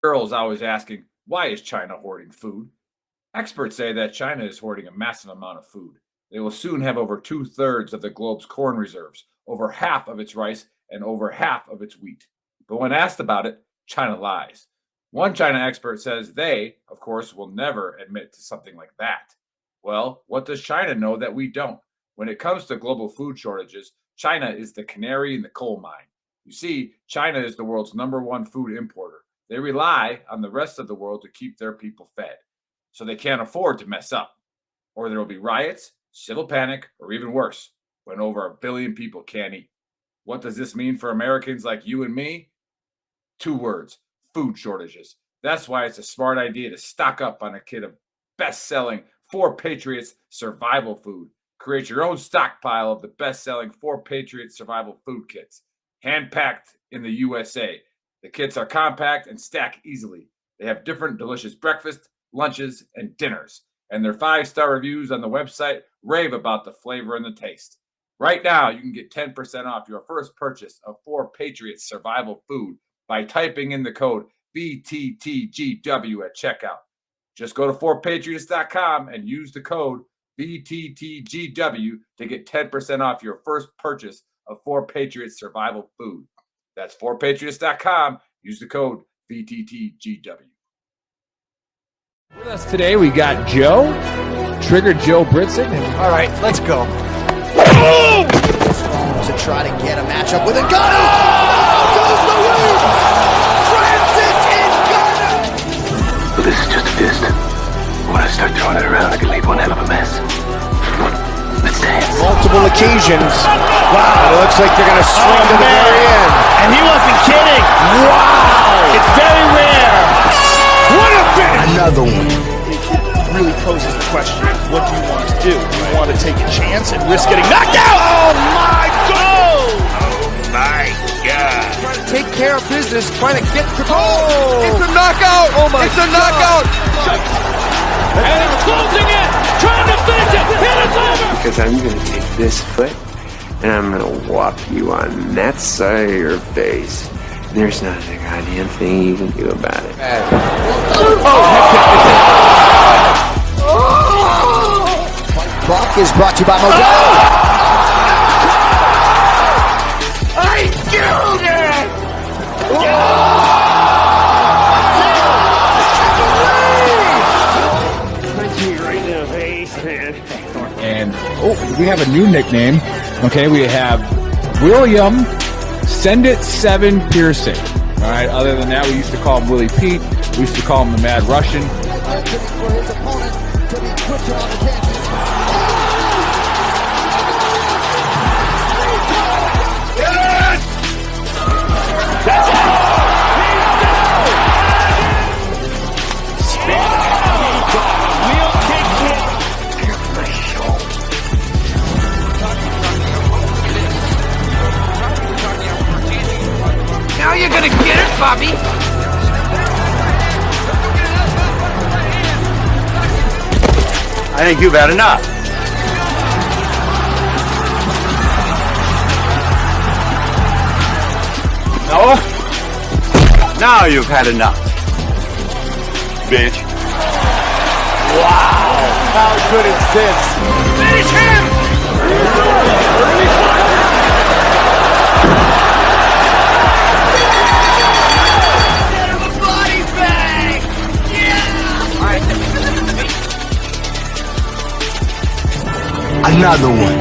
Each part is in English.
Girls always asking, why is China hoarding food? Experts say that China is hoarding a massive amount of food. They will soon have over two-thirds of the globe's corn reserves, over half of its rice, and over half of its wheat. But when asked about it, China lies. One China expert says they, of course, will never admit to something like that. Well, what does China know that we don't? When it comes to global food shortages, China is the canary in the coal mine. You see, China is the world's #1 food importer. They rely on the rest of the world to keep their people fed. So they can't afford to mess up, or there will be riots, civil panic, or even worse, when over 1 billion people can't eat. What does this mean for Americans like you and me? 2 words: food shortages. That's why it's a smart idea to stock up on a kit of best-selling 4 Patriots survival food. Create your own stockpile of the best-selling 4 Patriots survival food kits, hand-packed in the USA. The kits are compact and stack easily. They have different delicious breakfasts, lunches, and dinners, and their 5-star reviews on the website rave about the flavor and the taste. Right now, you can get 10% off your first purchase of 4 Patriots survival food by typing in the code VTTGW at checkout. Just go to 4patriots.com and use the code VTTGW to get 10% off your first purchase of 4 Patriots survival food. That's 4patriots.com. Use the code VTTGW. With us today, we got Joe, Trigger Joe Britzig. All right, let's go. Boom! To try to get a matchup with a gunner. Oh! Goes the win! Francis is gunner! Well, this is just a fist. When I start throwing it around, I can leave one hell of a mess. Let's dance. Multiple occasions. Wow. It looks like they're going to swing to the very end. And he wasn't kidding. Wow. It's very rare. What a finish. Another one. It really poses the question, what do you want to do? Do you want to take a chance and risk getting knocked out? Oh, my God. Oh, my God. Trying to take care of business, trying to get to goal. It's a knockout. Oh, my It's a God. Knockout. And it's closing in. Trying to finish it. Hit it's over. Because I'm going to take this foot and I'm going to whop you on that side of your face. There's not a goddamn thing you can do about it. Brock is brought to you by Modelo. I killed it! Punch me right in the face, man. And we have a new nickname. Okay, we have William Send It 7 Piercing. All right, other than that, we used to call him Willie Pete. We used to call him the Mad Russian. For his opponent to be quicker on the catch. Now you're going to get it, Bobby. I think you've had enough. No? Now you've had enough. Bitch. Wow. How good is this? Finish him! Another one.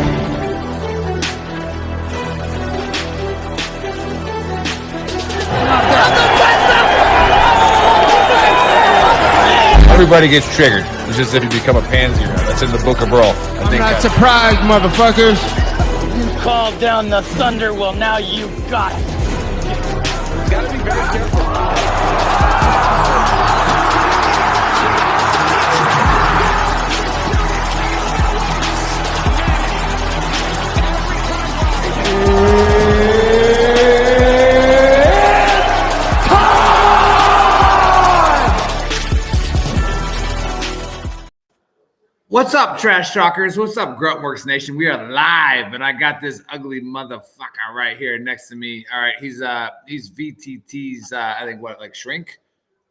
Everybody gets triggered. It's just if you become a pansy or not. That's in the book of Brawl. I'm not surprised, motherfuckers. You called down the thunder, well now you got it. Gotta be very careful. What's up, Trash Talkers? What's up, Gruntworks Nation? We are live, and I got this ugly motherfucker right here next to me. All right, he's VTT's, I think, what, like Shrink?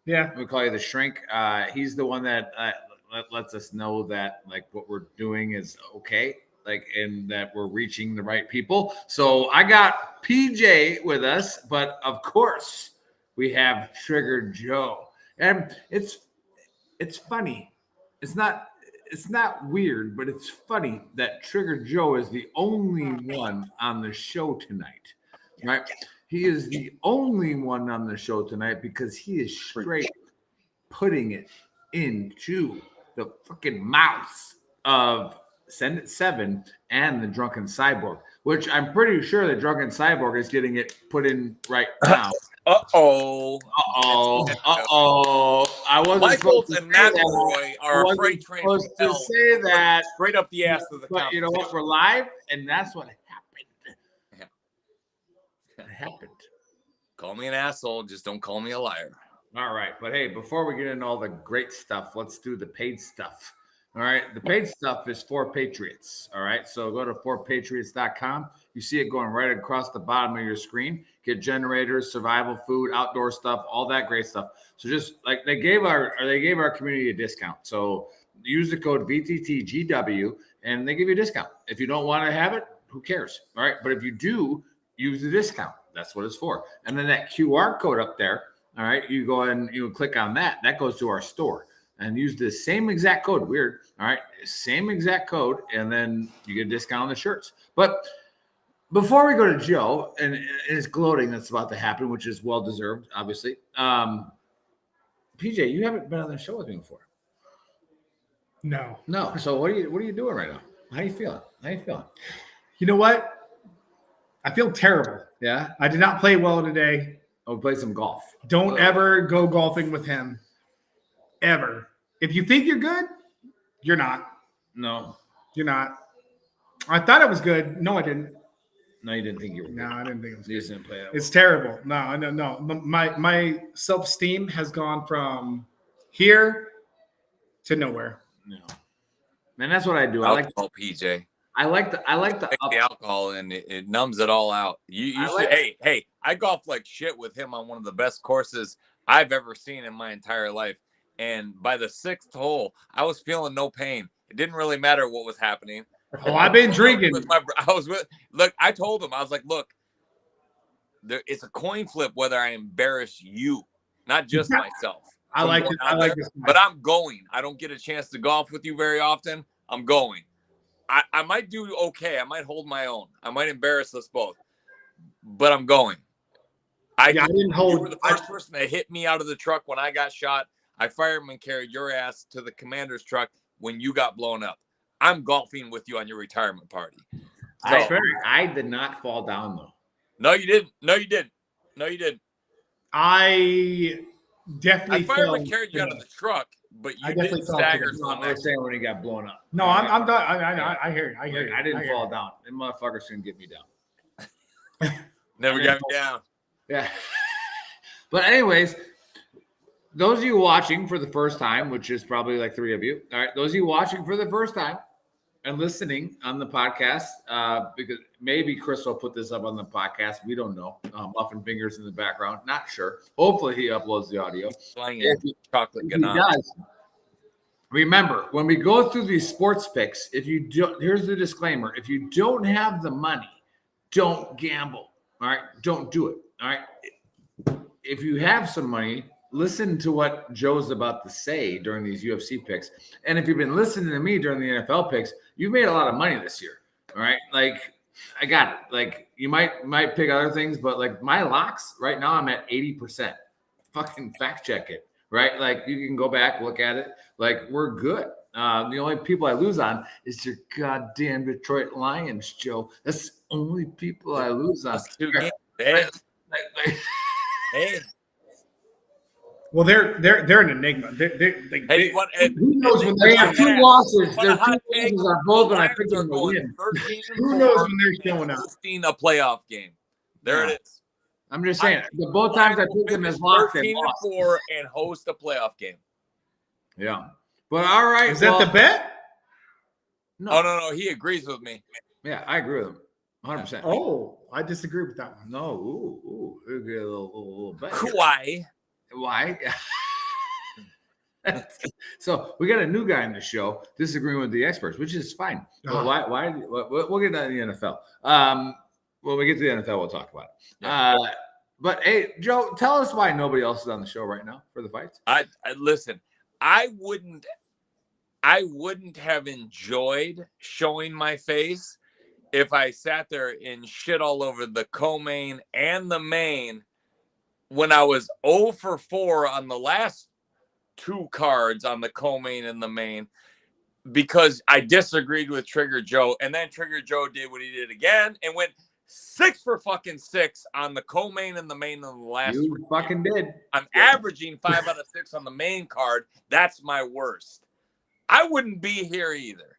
Yeah, we call you the Shrink. He's the one that lets us know that like what we're doing is okay, like, and that we're reaching the right people. So I got PJ with us, but of course we have Trigger Joe, and it's funny. It's not weird, but it's funny that Trigger Joe is the only one on the show tonight, right? He is the only one on the show tonight because he is straight putting it into the fucking mouths of Send It 7 and the Drunken Cyborg, which I'm pretty sure the Drunken Cyborg is getting it put in right now. Uh-oh. I wasn't Michaels supposed to and say that. McElroy are a freight train supposed to say that. straight up the ass of the But you know what? We're live, and that's what happened. It happened. Call me an asshole. Just don't call me a liar. All right. But hey, before we get into all the great stuff, let's do the paid stuff. All right. The paid stuff is for Patriots. All right. So go to forpatriots.com. You see it going right across the bottom of your screen. Get generators, survival food, outdoor stuff, all that great stuff. So just like they gave our community a discount. So use the code VTTGW and they give you a discount. If you don't want to have it, who cares? All right. But if you do, use the discount. That's what it's for. And then that QR code up there. All right. You go and you click on that. That goes to our store. And use the same exact code. Weird. All right. Same exact code. And then you get a discount on the shirts. But before we go to Joe and his gloating that's about to happen, which is well-deserved, obviously. PJ, you haven't been on the show with me before. No. So what are you doing right now? How you feeling? You know what? I feel terrible. Yeah. I did not play well today. I'll play some golf. Don't ever go golfing with him. Ever. If you think you're good, you're not. No. You're not. I thought it was good. No, I didn't. No, you didn't think you were good. No, I didn't think it was You good. just didn't play that It's terrible. No. My self-esteem has gone from here to nowhere. No. Man, that's what I do. Alcohol, PJ. I like the The alcohol and it numbs it all out. You should. Hey, I golfed like shit with him on one of the best courses I've ever seen in my entire life. And by the 6th hole, I was feeling no pain. It didn't really matter what was happening. Oh, I've been drinking. I told him, I was like, look, it's a coin flip whether I embarrass you, not just myself. I like this. But I'm going. I don't get a chance to golf with you very often. I'm going. I might do okay. I might hold my own. I might embarrass us both. But I'm going. I didn't hold. You were the first person to hit me out of the truck when I got shot. I fireman carried your ass to the commander's truck when you got blown up. I'm golfing with you on your retirement party. So, I did not fall down, though. No, you didn't. No, you didn't. I definitely fireman carried you out of the truck, but you didn't stagger. I was saying when he got blown up. No, I'm done. I hear you. I hear you. I didn't fall down. Them motherfuckers couldn't get me down. Never got me down. Yeah. But anyways, those of you watching for the first time, which is probably like 3 of you, all right, those of you watching for the first time and listening on the podcast, because maybe Chris will put this up on the podcast. We don't know. Muffin fingers in the background. Not sure. Hopefully he uploads the audio. Chocolate does. Remember, when we go through these sports picks, here's the disclaimer. If you don't have the money, don't gamble. All right. Don't do it. All right. If you have some money, listen to what Joe's about to say during these UFC picks. And if you've been listening to me during the NFL picks, you've made a lot of money this year. All right. Like, I got it. Like, you might pick other things, but like my locks right now, I'm at 80%. Fucking fact check it. Right. Like, you can go back, look at it. Like, we're good. The only people I lose on is your goddamn Detroit Lions, Joe. That's the only people I lose on. Hey. Well, they're an enigma. Who knows when they have 2 losses? Their 2 losses are both, and I picked them to win. Who knows when they're showing up? Hosting a playoff game. There it is. I'm just saying. Both times I picked them as locks, they lost. 13-4 and host a playoff game. Yeah. But all right. Is that the bet? No. He agrees with me. Yeah, I agree with him. 100%. Oh, I disagree with that one. No. Ooh. We'll get a little bet. Why? Why? So we got a new guy in the show disagreeing with the experts, which is fine. But why? We'll get to the NFL. When we get to the NFL, we'll talk about it. Yeah. But hey, Joe, tell us why nobody else is on the show right now for the fights. I listen. I wouldn't have enjoyed showing my face if I sat there and shit all over the co-main and the main when I was 0 for 4 on the last 2 cards on the co-main and the main, because I disagreed with Trigger Joe, and then Trigger Joe did what he did again and went 6 for fucking 6 on the co-main and the main on the last. You fucking did. I'm averaging 5 out of 6 on the main card. That's my worst. I wouldn't be here either,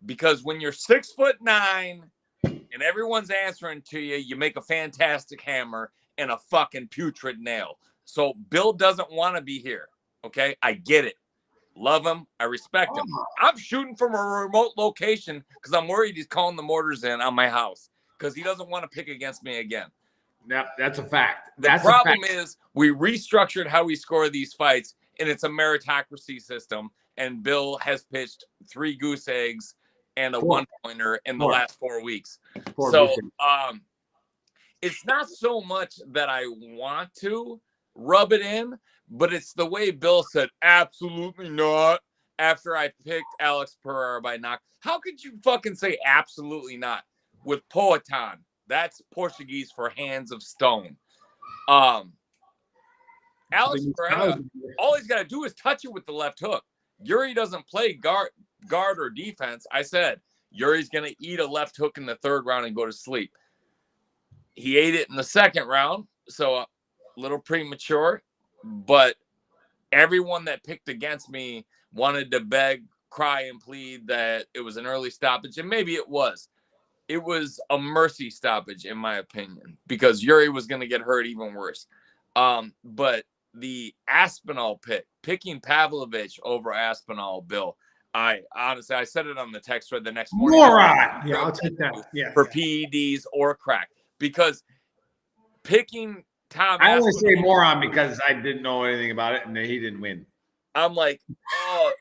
because when you're 6'9" and everyone's answering to you, you make a fantastic hammer and a fucking putrid nail. So Bill doesn't want to be here. Okay, I get it. Love him. I respect him. I'm shooting from a remote location because I'm worried he's calling the mortars in on my house because he doesn't want to pick against me again. Yeah, that's a fact. The problem is we restructured how we score these fights, and it's a meritocracy system. And Bill has pitched 3 goose eggs and a 1-pointer in the last 4 weeks. It's not so much that I want to rub it in, but it's the way Bill said, absolutely not, after I picked Alex Pereira by knock. How could you fucking say absolutely not with Poatan? That's Portuguese for hands of stone. Alex Pereira, all he's got to do is touch it with the left hook. Yuri doesn't play guard or defense. I said, Yuri's going to eat a left hook in the 3rd round and go to sleep. He ate it in the 2nd round, so a little premature, but everyone that picked against me wanted to beg, cry, and plead that it was an early stoppage, and maybe it was. It was a mercy stoppage, in my opinion, because Yuri was going to get hurt even worse. But the Aspinall picking Pavlovich over Aspinall, Bill, I said it on the text thread the next morning. Moron! Yeah, I'll take that. Yeah. For PEDs or crack. Because picking Tom I always say moron because I didn't know anything about it and he didn't win. I'm like, oh,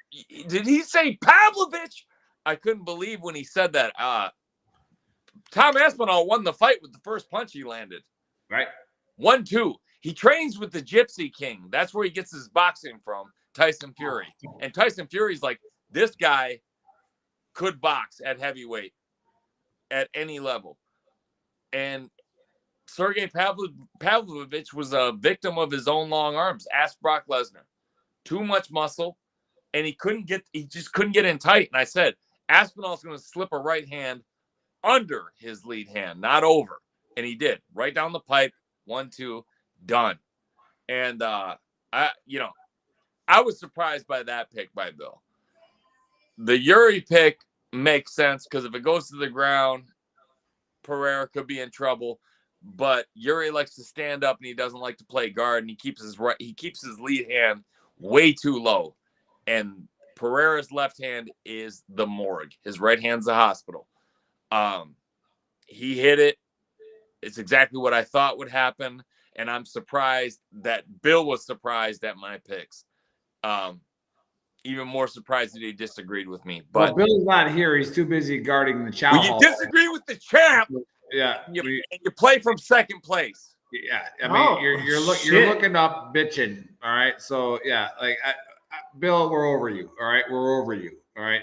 did he say Pavlovich? I couldn't believe when he said that. Tom Aspinall won the fight with the first punch he landed. Right. 1-2. He trains with the Gypsy King. That's where he gets his boxing from, Tyson Fury. And Tyson Fury's like, this guy could box at heavyweight at any level. And Sergey Pavlovich was a victim of his own long arms. Ask Brock Lesnar. Too much muscle, and he just couldn't get in tight. And I said, Aspinall's going to slip a right hand under his lead hand, not over. And he did. Right down the pipe. 1-2, done. And I was surprised by that pick by Bill. The Yuri pick makes sense because if it goes to the ground, Pereira could be in trouble, but Yuri likes to stand up and he doesn't like to play guard, and he keeps his lead hand way too low. And Pereira's left hand is the morgue. His right hand's the hospital. He hit it. It's exactly what I thought would happen, and I'm surprised that Bill was surprised at my picks. Even more surprised that he disagreed with me. But Bill's not here. He's too busy guarding the chow hall. You disagree with the champ. Yeah, you play from second place. Yeah, I mean, you're looking up bitching. All right, so yeah, like Bill, we're over you. All right, we're over you. All right,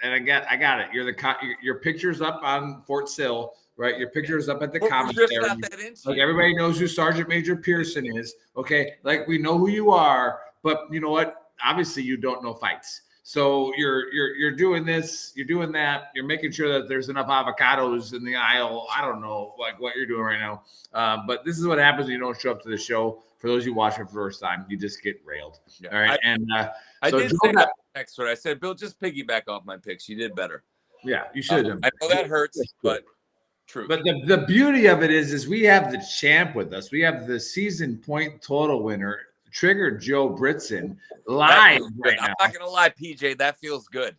and I got it. Your picture's up on Fort Sill, right? Your picture's up at the commissary. Like everybody knows who Sergeant Major Pearson is. Okay, like we know who you are, but you know what? Obviously, you don't know fights. So you're doing this, you're doing that, you're making sure that there's enough avocados in the aisle. I don't know like what you're doing right now. But this is what happens when you don't show up to the show. For those who watch it for the first time, you just get railed. Yeah. All right. I did say that next one. I said, Bill, just piggyback off my picks. You did better. Yeah, you should have. I know that hurts, but true. But the beauty of it is we have the champ with us. We have the season point total winner, Trigger Joe Britson, live right now. I'm not gonna lie, PJ, that feels good.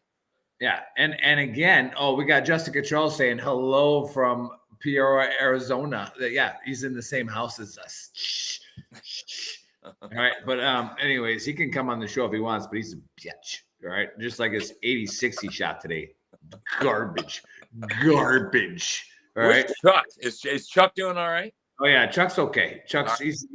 Yeah, and again, we got Jessica Troll saying hello from Peoria, Arizona. Yeah, he's in the same house as us. All right, but anyways, he can come on the show if he wants, but he's a bitch. All right, just like his 80-60 shot today, garbage. All right, Chuck? Is Chuck doing all right? Oh yeah, Chuck's okay. Chuck's it's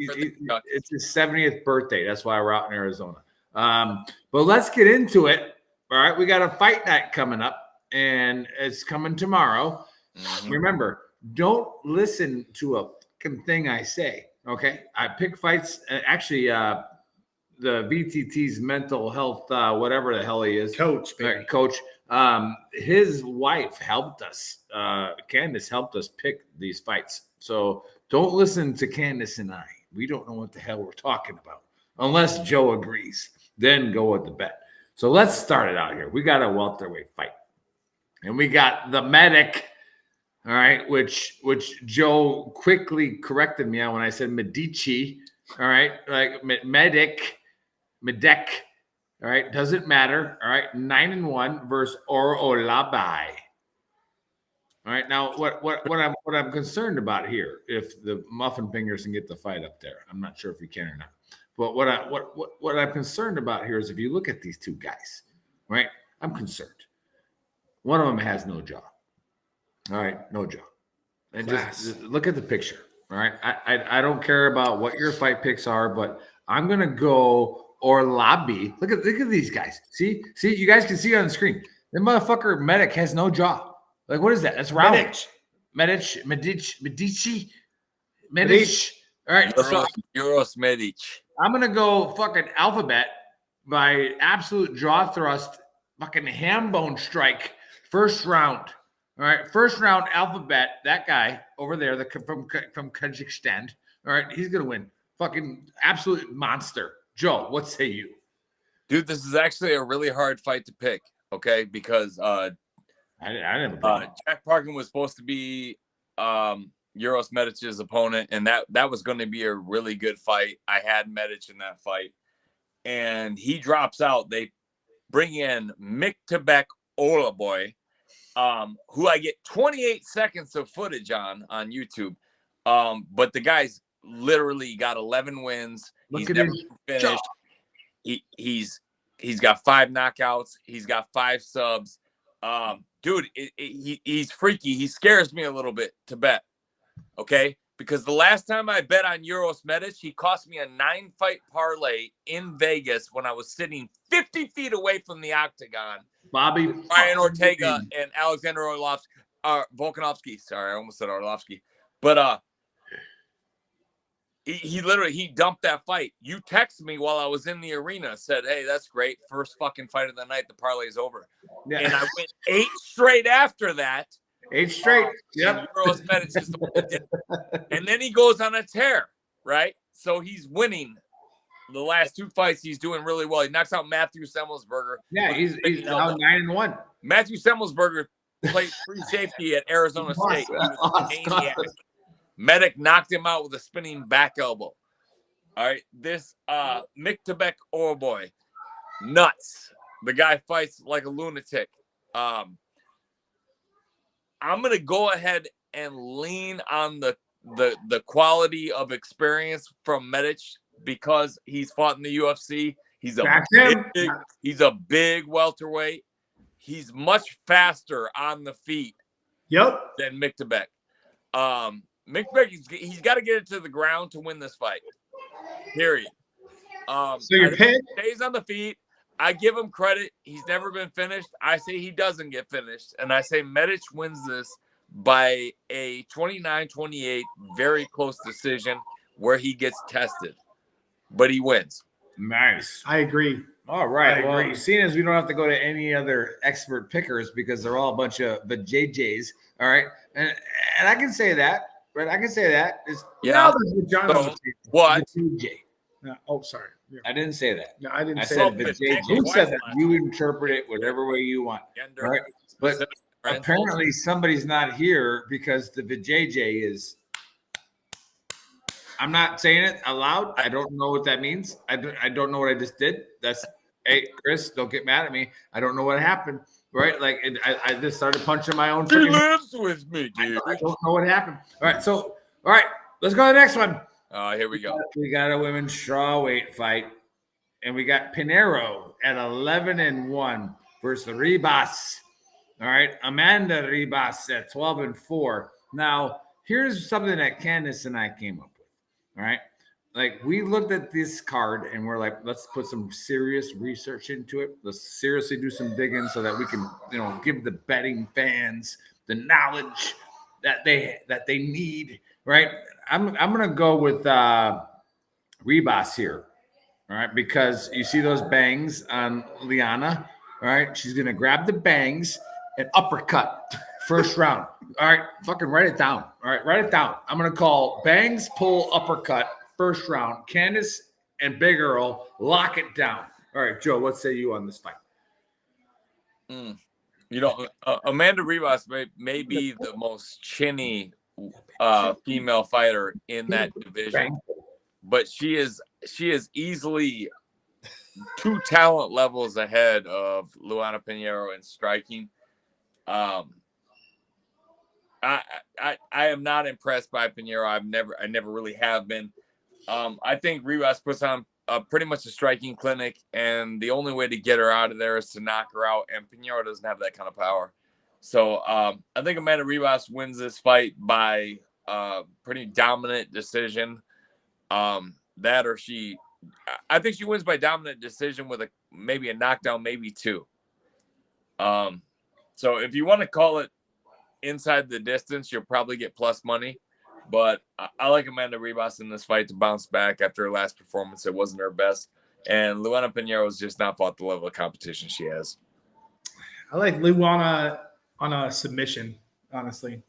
his 70th birthday. That's why we're out in Arizona. But let's get into it. All right, we got a fight night coming up, and it's coming tomorrow. Remember, don't listen to a fucking thing I say. Okay, I pick fights. Actually, the VTT's mental health, whatever the hell he is, coach. His wife helped us. Candace helped us pick these fights. So don't listen to Candace and I. We don't know what the hell we're talking about unless Joe agrees. Then go with the bet. So let's start it out here. We got a welterweight fight, and we got the Medic. All right, which Joe quickly corrected me on when I said Medici. All right, like Medic. All right, doesn't matter. All right, 9-1 versus Orolabai. All right, now what I'm concerned about here, if the Muffin Fingers can get the fight up there, I'm not sure if he can or not. But what I'm concerned about here is if you look at these two guys, right? I'm concerned. One of them has no jaw. All right, no jaw. And just look at the picture. All right. I don't care about what your fight picks are, but I'm gonna go Orolabi. Look at these guys. See, you guys can see it on the screen. The motherfucker Medic has no jaw. Like, what is that? That's round. Medici. All right. Euros Medic. I'm gonna go fucking alphabet by absolute jaw thrust, fucking ham bone strike, first round. All right, first round alphabet. That guy over there, from Kazakhstan. All right, he's gonna win. Fucking absolute monster. Joe, what say you? Dude, this is actually a really hard fight to pick. Okay, because I never. Jack Parkin was supposed to be Euros Medic's opponent, and that was going to be a really good fight. I had Medic in that fight, and he drops out. They bring in Miktabek Olaboy, who I get 28 seconds of footage on YouTube. But the guy's literally got 11 wins. He's never finished. He's got 5 knockouts. He's got 5 subs. Dude, he's freaky. He scares me a little bit to bet. Okay, because the last time I bet on Euros Medic, he cost me a 9-fight parlay in Vegas when I was sitting 50 feet away from the octagon. Bobby Brian Ortega and Alexander Volkanovski. Sorry, I almost said Orlovsky. But he literally dumped that fight. You texted me while I was in the arena, said, "Hey, that's great. First fucking fight of the night. The parlay is over." Yeah. And I went 8 straight after that. 8 straight. Yep. And then he goes on a tear, right? So he's winning the last 2 fights. He's doing really well. He knocks out Matthew Semmelsberger. Yeah, he's now 9-1. Matthew Semmelsberger played free safety at Arizona State. He was a maniac. Medic knocked him out with a spinning back elbow. All right, this Miktabek Orboy, nuts. The guy fights like a lunatic. I'm gonna go ahead and lean on the quality of experience from Medic because he's fought in the UFC. He's a big welterweight. He's much faster on the feet. Than Miktabek. Miktabek, he's got to get it to the ground to win this fight. Period. So your pick stays on the feet. I give him credit. He's never been finished. I say he doesn't get finished. And I say Medic wins this by a 29-28, very close decision where he gets tested. But he wins. Nice. I agree. All right. Well, seeing as we don't have to go to any other expert pickers because they're all a bunch of the JJs. All right. And I can say that. Right, I can say that. What? Oh, sorry. Yeah. I didn't say that. No, I didn't I say said that. Who said that? You interpret it whatever way you want. Right? But apparently somebody's not here because the VJJ is. I'm not saying it aloud. I don't know what that means. I don't know what I just did. Hey, Chris, don't get mad at me. I don't know what happened. Right, like I just started punching my own. He lives with me, dude. I don't know what happened. All right, let's go to the next one. Here we go. We got a women's strawweight fight, and we got Pinheiro at 11-1 versus Ribas. All right, Amanda Ribas at 12-4. Now, here's something that Candace and I came up with. All right, like we looked at this card and we're like, let's put some serious research into it. Let's seriously do some digging so that we can, give the betting fans the knowledge that they need. Right? I'm gonna go with Ribas here. All right, because you see those bangs on Liana. All right, she's gonna grab the bangs and uppercut first round. All right, fucking write it down. All right, write it down. I'm gonna call bangs, pull, uppercut, first round. Candace and Big Earl lock it down. All right, Joe, what say you on this fight? Amanda Ribas may be the most chinny female fighter in that division, but she is easily 2 talent levels ahead of Luana Pinheiro in striking. I am not impressed by Pinheiro. I never really have been. I think Ribas puts on pretty much a striking clinic, and the only way to get her out of there is to knock her out, and Pinheiro doesn't have that kind of power. So I think Amanda Ribas wins this fight by pretty dominant decision. I think she wins by dominant decision with maybe a knockdown, maybe 2. So if you want to call it inside the distance, you'll probably get plus money. But I like Amanda Ribas in this fight to bounce back after her last performance. It wasn't her best. And Luana Pinheiro has just not fought the level of competition she has. I like Luana on a submission, honestly.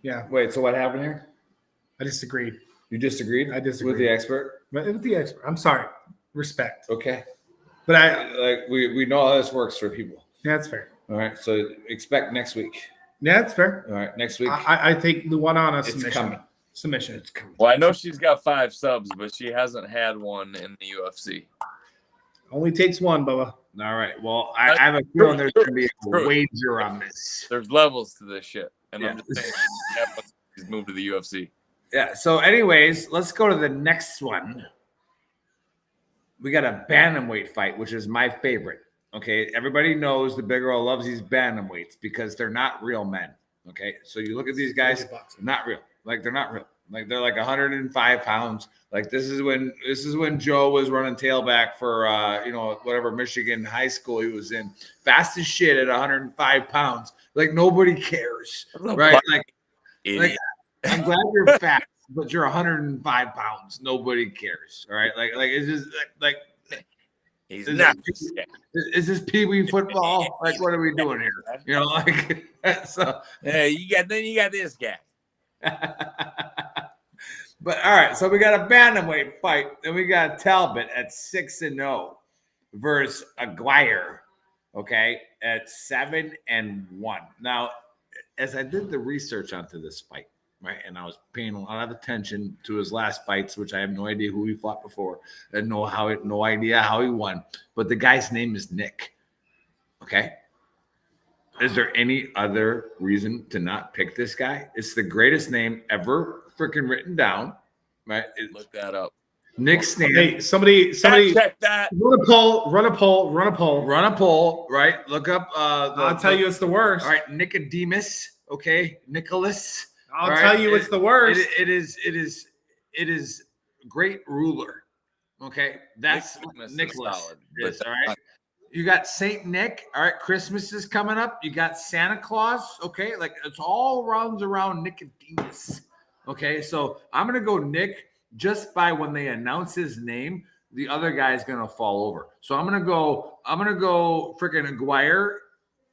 Yeah. Wait, so what happened here? I disagreed. You disagreed? I disagreed. With the expert? With the expert. I'm sorry. Respect. Okay. But we know how this works for people. Yeah, that's fair. All right. So expect next week. Yeah, that's fair. All right. Next week. I think Luana on a It's coming. Submission. It's coming. Well, I know she's got 5 subs, but she hasn't had one in the UFC. Only takes one, Bubba. All right. Well, I have a feeling there's going to be a wager on this. There's levels to this shit. And I'm just saying he's moved to the UFC. Yeah. So anyways, let's go to the next one. We got a bantamweight fight, which is my favorite. Okay. Everybody knows the Big Earl loves these bantamweights because they're not real men. Okay. So you look at these guys, they're not real. Like they're not real. Like they're like 105 pounds. Like this is when Joe was running tailback for whatever Michigan high school he was in. Fast as shit at 105 pounds. Like nobody cares, right? Like I'm glad you're fat, but you're 105 pounds. Nobody cares, all right? Like it's just like he's not. Is this Pee Wee football? Like what are we doing here? So you got this guy. But all right, so we got a bantamweight fight, and we got Talbot at 6-0 versus Aguirre, okay, at 7-1. Now, as I did the research onto this fight, right, and I was paying a lot of attention to his last fights, which I have no idea who he fought before, and no idea how he won. But the guy's name is Nick. Okay. Is there any other reason to not pick this guy? It's the greatest name ever freaking written down, right? Look that up. Nick Stan. Hey, somebody check that. Run a poll, right? Look up. I'll tell you it's the worst. All right, Nicodemus. Okay, Nicholas. I'll tell you it's the worst. It is great ruler. Okay, that's Nicholas. All right. You got Saint Nick. All right, Christmas is coming up. You got Santa Claus. Okay, like it's all rounds around Nicodemus. Okay, so I'm gonna go Nick just by when they announce his name, the other guy's gonna fall over. So I'm gonna go freaking Aguirre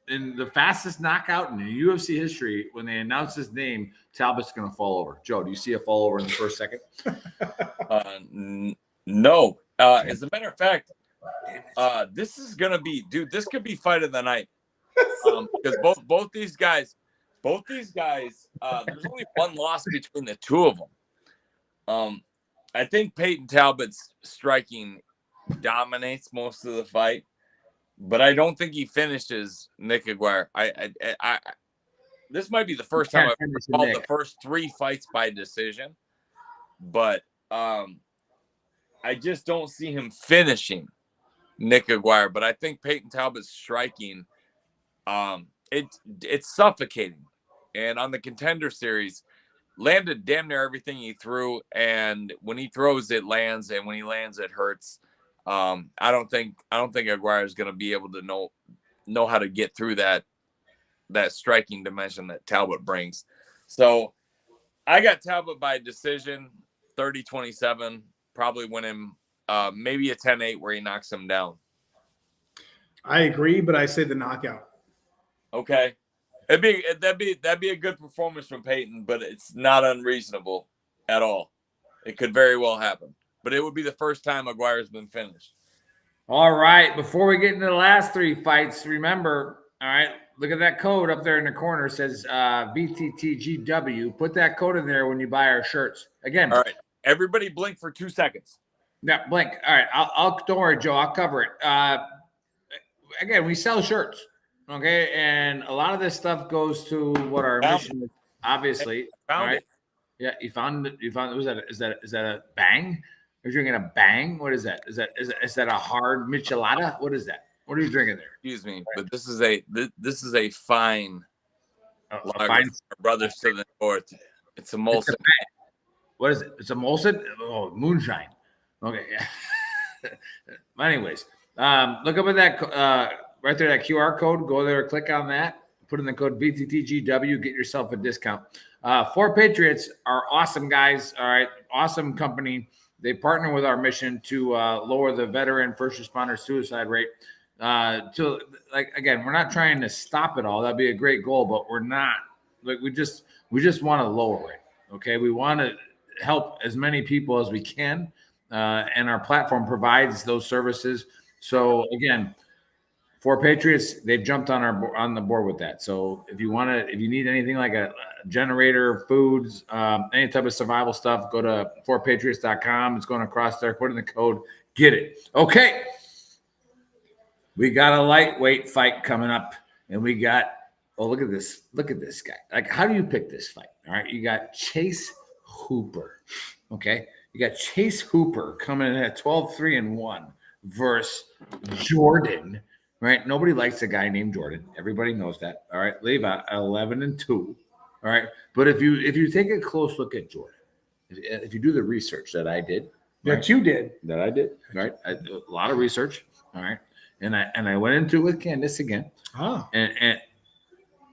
in the fastest knockout in the UFC history. When they announce his name, Talbot's gonna fall over. Joe, do you see a fall over in the first second? No. As a matter of fact, this is gonna be, dude. This could be fight of the night because both these guys. There's only one loss between the two of them. I think Peyton Talbot's striking dominates most of the fight, but I don't think he finishes Nick Aguirre. This might be the first time I've called the first 3 fights by decision. but I just don't see him finishing Nick Aguirre. But I think Peyton Talbot's striking, it's suffocating. And on the Contender Series, landed damn near everything he threw, and when he throws, it lands, and when he lands, it hurts. I don't think Aguirre is going to be able to know how to get through that striking dimension that Talbot brings. So I got Talbot by decision, 30-27, probably win him maybe a 10-8 where he knocks him down. I agree, but I say the knockout. Okay. That'd be a good performance from Peyton, but it's not unreasonable at all. It could very well happen, but it would be the first time Aguirre's been finished. All right. Before we get into the last three fights, remember, all right, look at that code up there in the corner. It says VTTGW. Put that code in there when you buy our shirts. Again. All right. Everybody blink for 2 seconds. Yeah, blink. All right. I'll don't worry, Joe. I'll cover it. Again, we sell shirts. Okay, and a lot of this stuff goes to what our mission is, obviously. All right. Yeah, you found it. What was that? Is that a bang? You're drinking a bang? What is that? Is that a hard michelada? What is that? What are you drinking there? Excuse me, but this is a fine fine brothers to the north. It's a Molson. What is it? It's a Molson? Oh, moonshine. Okay. Anyways, look up at that right there, that QR code. Go there, click on that, put in the code VTTGW, get yourself a discount. Four Patriots are awesome guys. All right. Awesome company. They partner with our mission to lower the veteran first responder suicide rate. Again, we're not trying to stop it all. That'd be a great goal, but we're not. Like we just want to lower it. Okay. We want to help as many people as we can. And our platform provides those services. So again, Four Patriots, they've jumped on the board with that. So if you need anything like a generator, foods, any type of survival stuff, go to fourpatriots.com. It's going across there. Put in the code, get it. Okay. We got a lightweight fight coming up, and we got, look at this. Look at this guy. Like, how do you pick this fight? All right. You got Chase Hooper. Okay. You got Chase Hooper coming in at 12-3-1 versus Jordan. Right, nobody likes a guy named Jordan. Everybody knows that. All right, Levi 11-2. All right, but if you take a close look at Jordan, if you do the research that I did, that you did, that I did, right, a lot of research. All right, and I went into it with Candace again. Oh,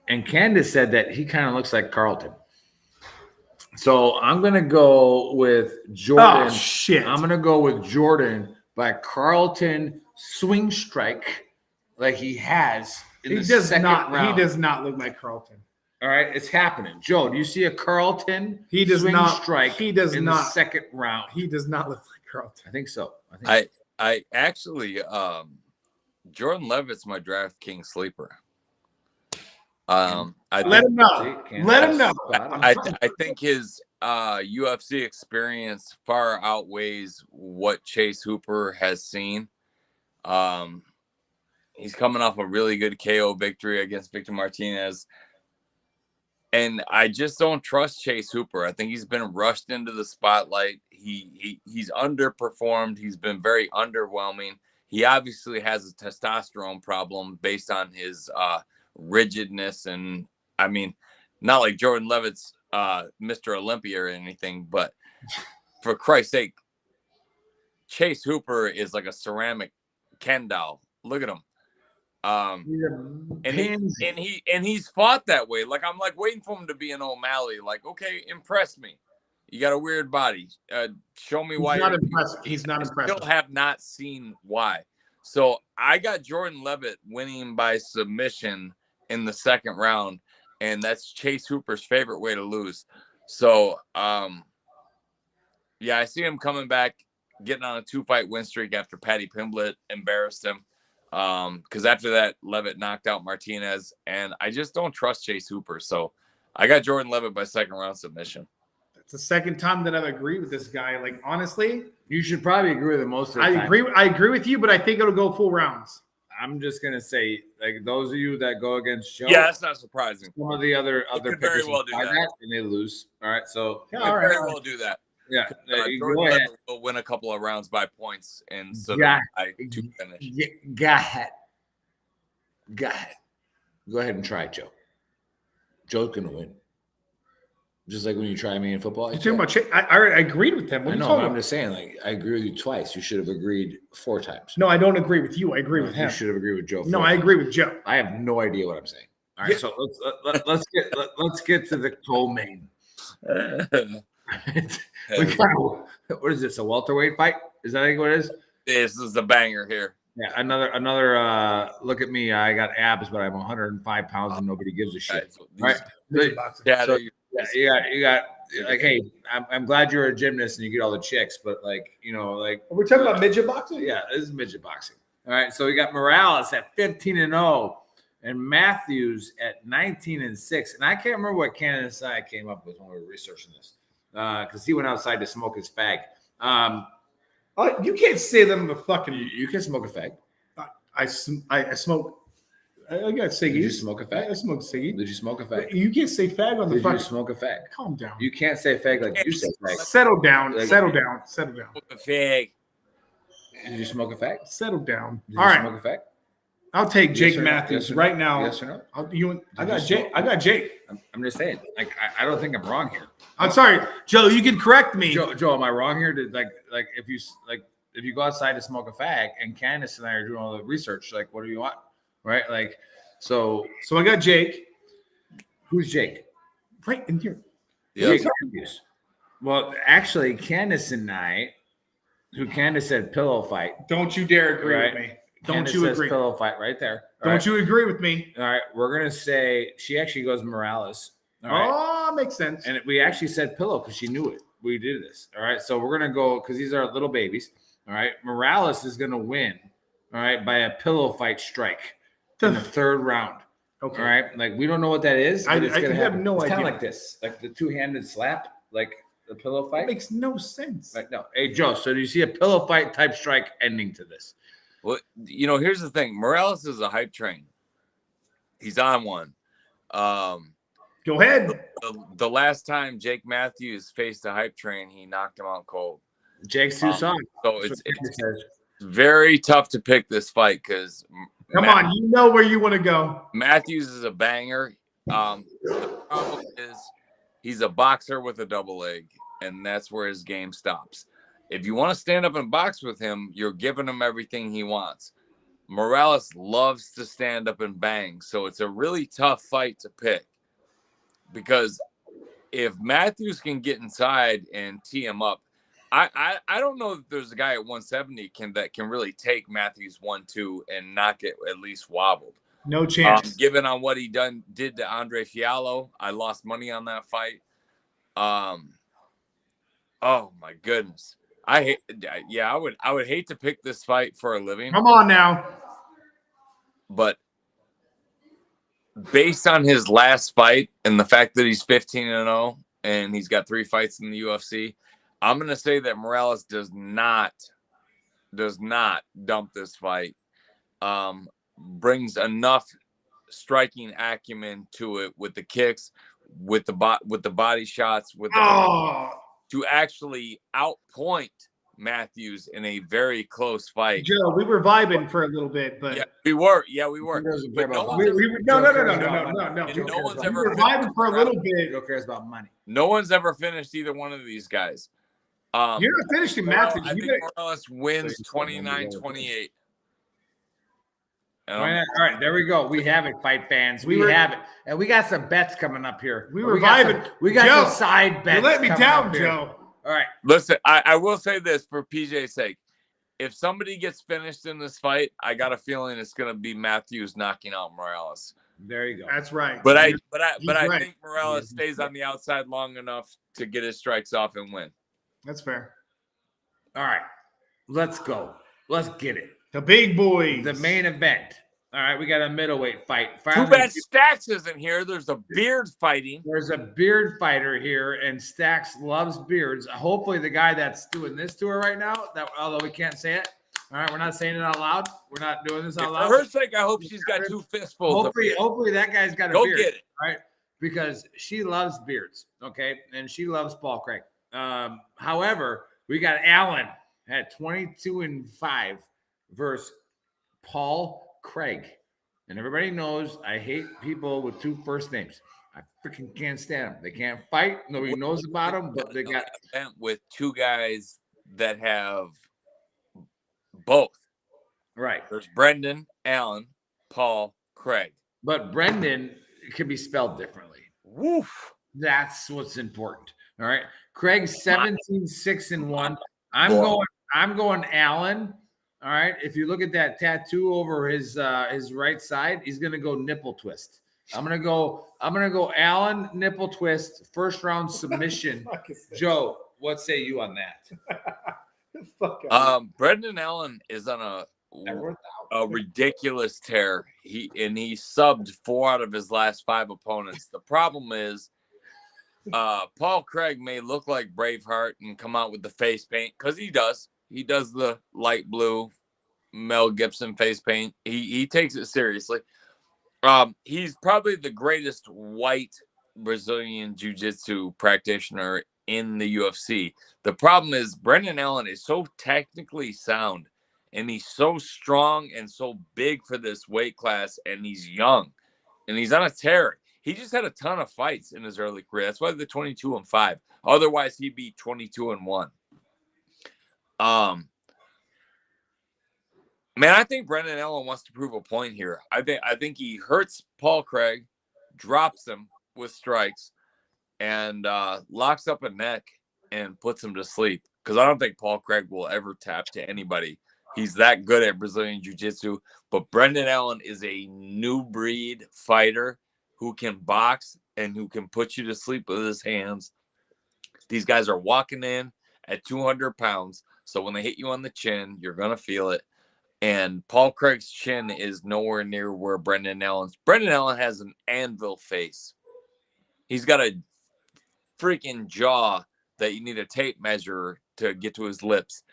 and Candace said that he kind of looks like Carlton. So I'm gonna go with Jordan. Oh shit! I'm gonna go with Jordan by Carlton swing strike. Like he has in the second round. He does not look like Carlton. All right, it's happening. Joe, do you see a Carlton? He does swing not strike. He does in not the second round. He does not look like Carlton. I think so. I actually Jordan Levitt's my DraftKings sleeper. Let him know. Let him know. I think his UFC experience far outweighs what Chase Hooper has seen. He's coming off a really good KO victory against Victor Martinez. And I just don't trust Chase Hooper. I think he's been rushed into the spotlight. He's underperformed. He's been very underwhelming. He obviously has a testosterone problem based on his rigidness. And I mean, not like Jordan Levitt's Mr. Olympia or anything, but for Christ's sake, Chase Hooper is like a ceramic Ken doll. Look at him. And he's fought that way. Like I'm like waiting for him to be an O'Malley. Like, okay, impress me. You got a weird body. Show me why. He's not impressive. Still have not seen why. So I got Jordan Levitt winning by submission in the second round, and that's Chase Hooper's favorite way to lose. So yeah, I see him coming back, getting on a 2-fight win streak after Paddy Pimblett embarrassed him. Because after that, Levitt knocked out Martinez, and I just don't trust Chase Hooper. So I got Jordan Levitt by second round submission. It's the second time that I've agreed with this guy. Like honestly, you should probably agree with him most of the time. I agree with you, but I think it'll go full rounds. I'm just gonna say, like those of you that go against Joe, yeah, that's not surprising. Some of the other could very well do that, and they lose. All right, so very well do that. Yeah, Jordan go ahead. Leather will win a couple of rounds by points, and so Yeah. to finish. Go ahead. Go ahead and try it, Joe. Joe's gonna win. Just like when you try me in football. You're talking about Chase. I agreed with them. What I are you know, talking but I'm about? just saying, like, I agree with you twice. You should have agreed 4 times. No, I don't agree with you. I agree with him. You should have agreed with Joe. No, 4 I times. agree with Joe. I have no idea what I'm saying. All right, so let's get to the co-main. We got, what is this? A welterweight fight? Is that what it is? This is the banger here. Yeah, another. Look at me. I got abs, but I'm 105 pounds, and nobody gives a shit. Right? Yeah, So, you got like, hey, I'm glad you're a gymnast and you get all the chicks, but like, like We're talking about midget boxing. yeah, this is midget boxing. All right, so we got Morales at 15-0, and Matthews at 19-6, and I can't remember what Canada side came up with when we were researching this, because he went outside to smoke his fag. Oh, you can't say them the fucking. You can smoke a fag. I smoke. I got ciggies. Did you smoke a fag? I smoke ciggy. Did you smoke a fag? You can't say fag on the Did fucking. you smoke a fag? Calm down. You can't say fag like you say fag. Settle down. Like- Settle down. Settle down. Fag. Did you smoke a fag? Settle down. Did All you right. smoke a fag? I'll take Yes Jake or no? Matthews Yes or no? right now. Yes or no? I Did got you Jake. smoke- I got Jake. I'm just saying. Like I don't think I'm wrong here. I'm sorry, Joe. You can correct me. Joe, am I wrong here? Like if you go outside to smoke a fag, and Candace and I are doing all the research, like, what do you want? Right? Like, so I got Jake. who's Jake? Right in here. Yeah. Jake Matthews. Well, actually, Candace and I, who Candace said pillow fight. Don't you dare agree Right. with me. Don't Candace you says agree? pillow fight right there. All Don't right. you agree with me? All right, we're gonna say she actually goes Morales. All right. Oh, makes sense. And we actually said pillow because she knew it. We did this. All right. So we're going to go because these are little babies. All right. Morales is going to win. All right. By a pillow fight strike in the 3rd round. Okay. All right. Like, we don't know what that is. I But it's gonna have happen. no It's kind idea. of like this, like the 2-handed slap, like the pillow It fight. makes no sense. Like, no. Hey, Joe. So do you see a pillow fight type strike ending to this? Well, here's the thing. Morales is a hype train. He's on one. Go ahead. The last time Jake Matthews faced a hype train, he knocked him out cold. Jake's too soft. So it's very tough to pick this fight because Come on, you know where you want to go. Matthews is a banger. The problem is he's a boxer with a double leg, and that's where his game stops. If you want to stand up and box with him, you're giving him everything he wants. Morales loves to stand up and bang, so it's a really tough fight to pick. Because if Matthews can get inside and tee him up, I don't know if there's a guy at 170 that can really take Matthews 1-2 and not get at least wobbled. No chance. Given on what he did to Andre Fiallo, I lost money on that fight. Oh my goodness, I would hate to pick this fight for a living. Come on now. But based on his last fight and the fact that he's 15-0 and he's got 3 fights in the UFC, I'm going to say that Morales does not dump this fight. Brings enough striking acumen to it with the kicks, with the body shots, to actually outpoint Matthews in a very close fight. Joe, we were vibing for a little bit, but Yeah, we were. But no no. no one's We ever were vibing for a little bit. Joe cares about money. No one's ever finished either one of these guys. You're not finishing Matthews. I think Morales wins 29-28. All right, there we go. We have it, fight fans. We have it, and we got some bets coming up here. We were vibing. We got Joe, some side bets. You let me coming down, up here. Joe. All right, Listen, I will say this for PJ's sake. If somebody gets finished in this fight, I got a feeling it's going to be Matthews knocking out Morales. there you go. That's right. But I right. think Morales stays on the outside long enough to get his strikes off and win. That's fair. All right, let's go. Let's get it. The big boys. The main event. All right, we got a middleweight fight. Too Finally, bad Stacks isn't here. There's a beard fighting. there's a beard fighter here, and Stax loves beards. Hopefully, the guy that's doing this to her right now, that although we can't say it. All right, we're not saying it out loud. We're not doing this out For loud. her sake, I hope she's got 2 fistfuls. Hopefully that guy's got a Go beard. get it. All right, because she loves beards. Okay, and she loves Paul Craig. However, we got Allen at 22-5 versus Paul Craig. And everybody knows I hate people with two first names. I freaking can't stand them. They can't fight. Nobody knows about them, but they got with two guys that have both. Right. There's Brendan Allen, Paul Craig. But Brendan can be spelled differently. Woof. That's what's important. All right. Craig 17-6-1. I'm going Allen. All right. If you look at that tattoo over his right side, he's gonna go nipple twist. I'm gonna go Allen nipple twist, first round submission. Joe, what say you on that? Brendan Allen is on a ridiculous tear. He subbed 4 out of his last 5 opponents. The problem is Paul Craig may look like Braveheart and come out with the face paint, because he does. He does the light blue Mel Gibson face paint. He takes it seriously. He's probably the greatest white Brazilian jiu-jitsu practitioner in the UFC. The problem is Brendan Allen is so technically sound, and he's so strong and so big for this weight class, and he's young, and he's on a tear. He just had a ton of fights in his early career. That's why they're 22-5. Otherwise, he'd be 22-1. Man, I think Brendan Allen wants to prove a point here. I think he hurts Paul Craig, drops him with strikes, and locks up a neck and puts him to sleep. Because I don't think Paul Craig will ever tap to anybody. He's that good at Brazilian Jiu-Jitsu. But Brendan Allen is a new breed fighter who can box and who can put you to sleep with his hands. These guys are walking in at 200 pounds. So when they hit you on the chin, you're going to feel it. And Paul Craig's chin is nowhere near where Brendan Allen's. Brendan Allen has an anvil face. He's got a freaking jaw that you need a tape measure to get to his lips.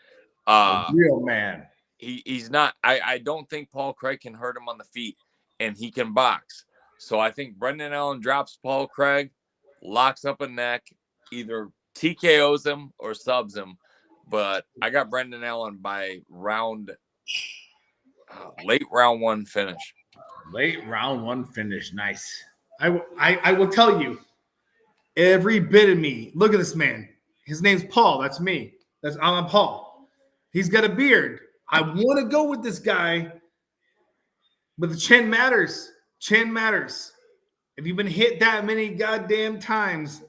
Real man. He's not. I don't think Paul Craig can hurt him on the feet, and he can box. So I think Brendan Allen drops Paul Craig, locks up a neck, either TKOs him or subs him. But I got Brendan Allen by late round 1 finish. Late round 1 finish. Nice. I will tell you, every bit of me. Look at this man. His name's Paul. That's me. I'm Paul. He's got a beard. I want to go with this guy, but the chin matters. Chin matters. If you've been hit that many goddamn times,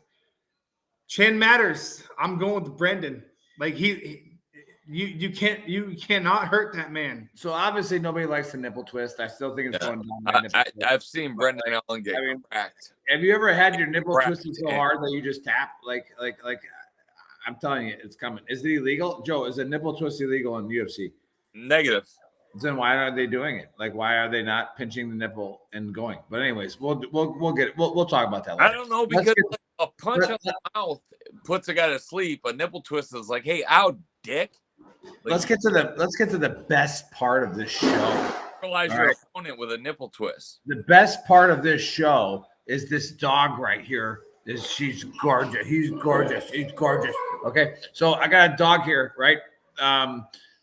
chin matters. I'm going with Brendan. Like you cannot hurt that man. So obviously nobody likes the nipple twist. I still think it's going down. I've seen Brendan Allen get cracked. Have you ever had your nipple twisted so hard that you just tap? Like I'm telling you, it's coming. Is it illegal, Joe? Is a nipple twist illegal in UFC? Negative. Then why are they doing it? Like, why are they not pinching the nipple and going? But anyways, we'll get it. We'll talk about that later. I don't know, because a punch on the mouth puts a guy to sleep. A nipple twist is like, hey, ow, dick. Like, let's get to the best part of this show. Paralyze your opponent with a nipple twist. The best part of this show is this dog right here. She's gorgeous. He's gorgeous. He's gorgeous. Okay, so I got a dog here, right?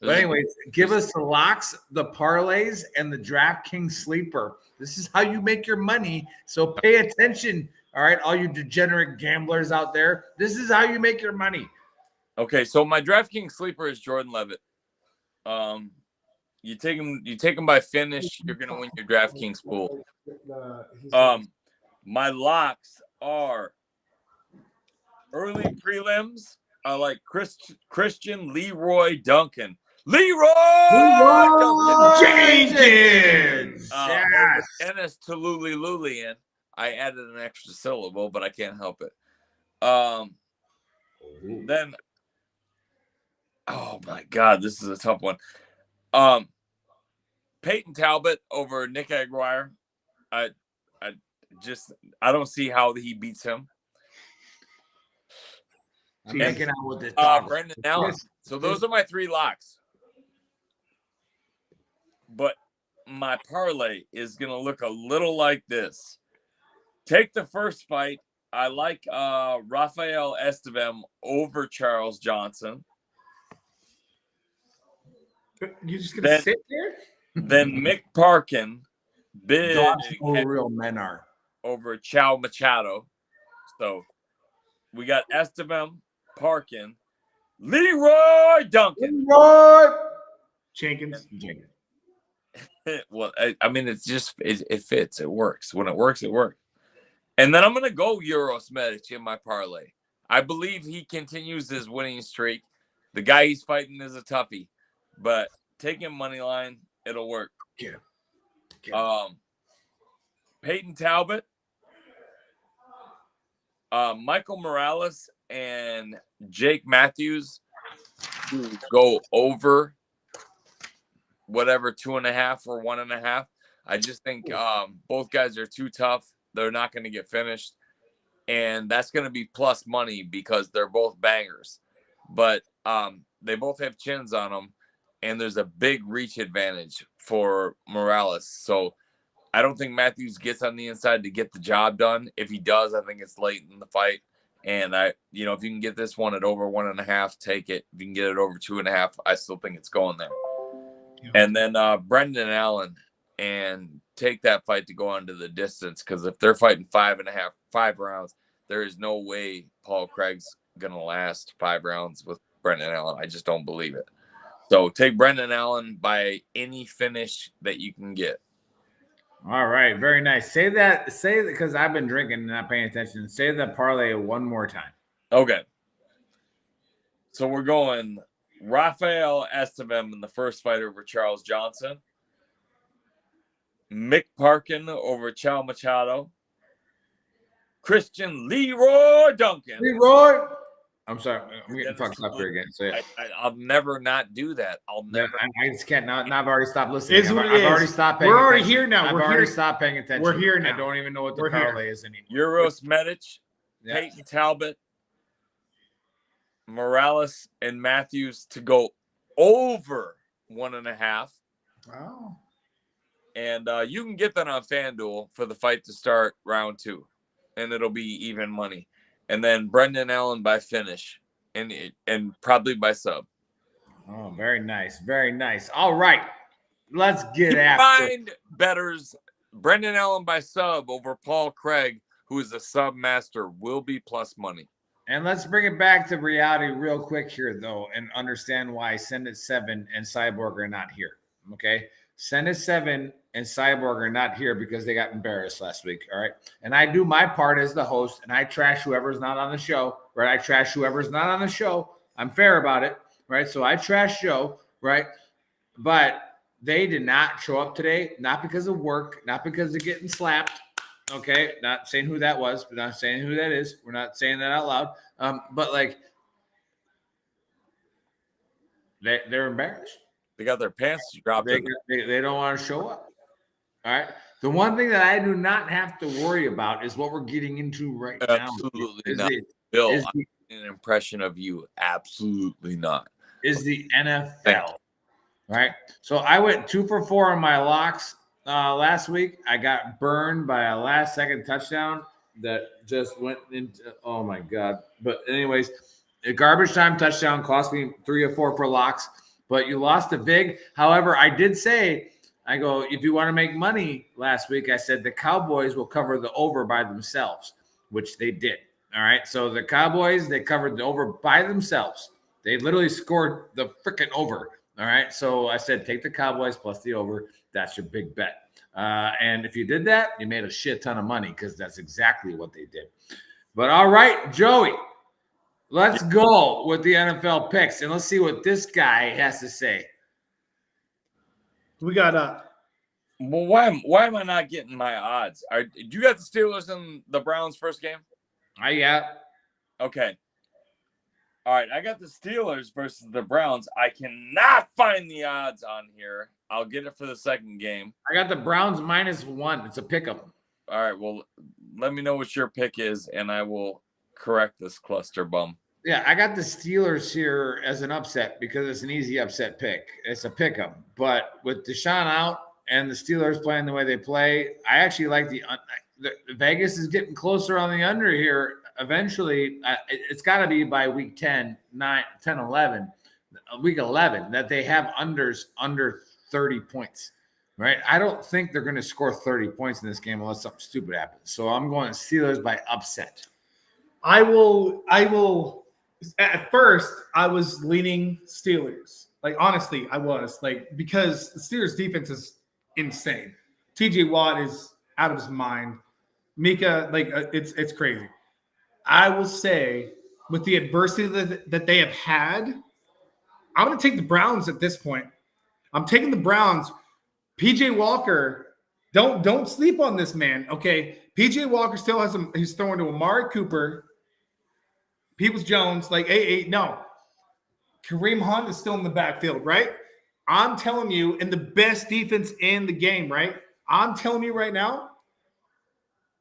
But anyways, give us the locks, the parlays, and the DraftKings sleeper. This is how you make your money. So pay attention, all right, all you degenerate gamblers out there. This is how you make your money. Okay, so my DraftKings sleeper is Jordan Levitt. You take him by finish, you're gonna win your DraftKings pool. My locks are early prelims. I like Christian Leroy Duncan. Leroy Jenkins. Yes. Dennis Lulian. I added an extra syllable, but I can't help it. Then, oh my God, this is a tough one. Peyton Talbot over Nick Aguirre. I don't see how he beats him. I'm making out with this dog. Brendan Allen. So those are my 3 locks. But my parlay is going to look a little like this. Take the first fight I like Rafael Estevam over Charles Johnson. You're just gonna sit there? Then Mick Parkin, big real men are over Chow Machado. So we got Estevam, Parkin, Leroy Duncan. Jenkins. Well, I mean, it's just it fits. It works. When it works, it works. And then I'm gonna go Euros Medic in my parlay. I believe he continues his winning streak. The guy he's fighting is a toughie, but take him money line, it'll work. Get him. Peyton Talbot, Michael Morales, and Jake Matthews to go over whatever 2.5 or 1.5. I just think both guys are too tough. They're not going to get finished. And that's going to be plus money because they're both bangers. But they both have chins on them. And there's a big reach advantage for Morales. So I don't think Matthews gets on the inside to get the job done. If he does, I think it's late in the fight. And if you can get this one at over 1.5, take it. If you can get it over 2.5, I still think it's going there. Yeah. And then Brendan Allen, and take that fight to go onto the distance, because if they're fighting 5 rounds, there is no way Paul Craig's going to last 5 rounds with Brendan Allen. I just don't believe it. So take Brendan Allen by any finish that you can get. All right, very nice. Say that because I've been drinking and not paying attention. Say the parlay one more time. Okay. So we're going Rafael Estevam in the first fight over Charles Johnson. Mick Parkin over Chow Machado. Christian Leroy Duncan. Leroy. I'm sorry. I'm getting fucked up here again. So I'll never not do that. I'll never. I just can't. Now I've already stopped listening. I've already stopped paying attention. We're already here now. I've already stopped paying attention. We're here now. I don't even know what the parlay is anymore. Euros Medic, Peyton Talbot, Morales, and Matthews to go over 1.5. Wow. And you can get that on FanDuel for the fight to start round 2. And it'll be even money. And then Brendan Allen by finish. And probably by sub. Oh, very nice. Very nice. All right. Let's get after Find bettors. Brendan Allen by sub over Paul Craig, who is a sub master, will be plus money. And let's bring it back to reality real quick here, though, and understand why Send It 7 and Cyborg are not here. Okay? Send It 7 and Cyborg are not here because they got embarrassed last week. All right. And I do my part as the host, and I trash whoever's not on the show, right? I trash whoever's not on the show. I'm fair about it, right? So I trash Joe, right? But they did not show up today, not because of work, not because of getting slapped. Okay. Not saying who that was, but not saying who that is. We're not saying that out loud. But like, they're embarrassed. They got their pants dropped. They don't want to show up. All right. The one thing that I do not have to worry about is what we're getting into right now. Absolutely not. Bill, an impression of you. Absolutely not. Is the NFL. Right. So I went 2 for 4 on my locks last week. I got burned by a last-second touchdown that just went into – oh, my God. But anyways, a garbage time touchdown cost me 3 or 4 for locks. But you lost a big. However, I did say – I go, if you want to make money last week, I said the Cowboys will cover the over by themselves, which they did. All right. So the Cowboys, they covered the over by themselves. They literally scored the freaking over. All right. So I said, take the Cowboys plus the over. That's your big bet. And if you did that, you made a shit ton of money because that's exactly what they did. But all right, Joey, let's go with the NFL picks and let's see what this guy has to say. We got well, why am I not getting my odds? You got the Steelers and the Browns first game? I got. Okay. All right, I got the Steelers versus the Browns. I cannot find the odds on here. I'll get it for the second game. I got the Browns -1. It's a pick'em. All right, well, let me know what your pick is, and I will correct this cluster bum. Yeah, I got the Steelers here as an upset because it's an easy upset pick. It's a pick 'em. But with Deshaun out and the Steelers playing the way they play, I actually like Vegas is getting closer on the under here. Eventually, it's got to be by week 10, 9, 10, 11, week 11 that they have unders under 30 points, right? I don't think they're going to score 30 points in this game unless something stupid happens. So I'm going Steelers by upset. I will. At first, I was leaning Steelers. Like, honestly, I was. Like, because the Steelers defense is insane. TJ Watt is out of his mind. Mika, it's crazy. I will say, with the adversity that they have had, I'm going to take the Browns at this point. I'm taking the Browns. PJ Walker, don't sleep on this man, okay? PJ Walker still has he's throwing to Amari Cooper, Peoples-Jones, no. Kareem Hunt is still in the backfield, right? I'm telling you, in the best defense in the game, right? I'm telling you right now,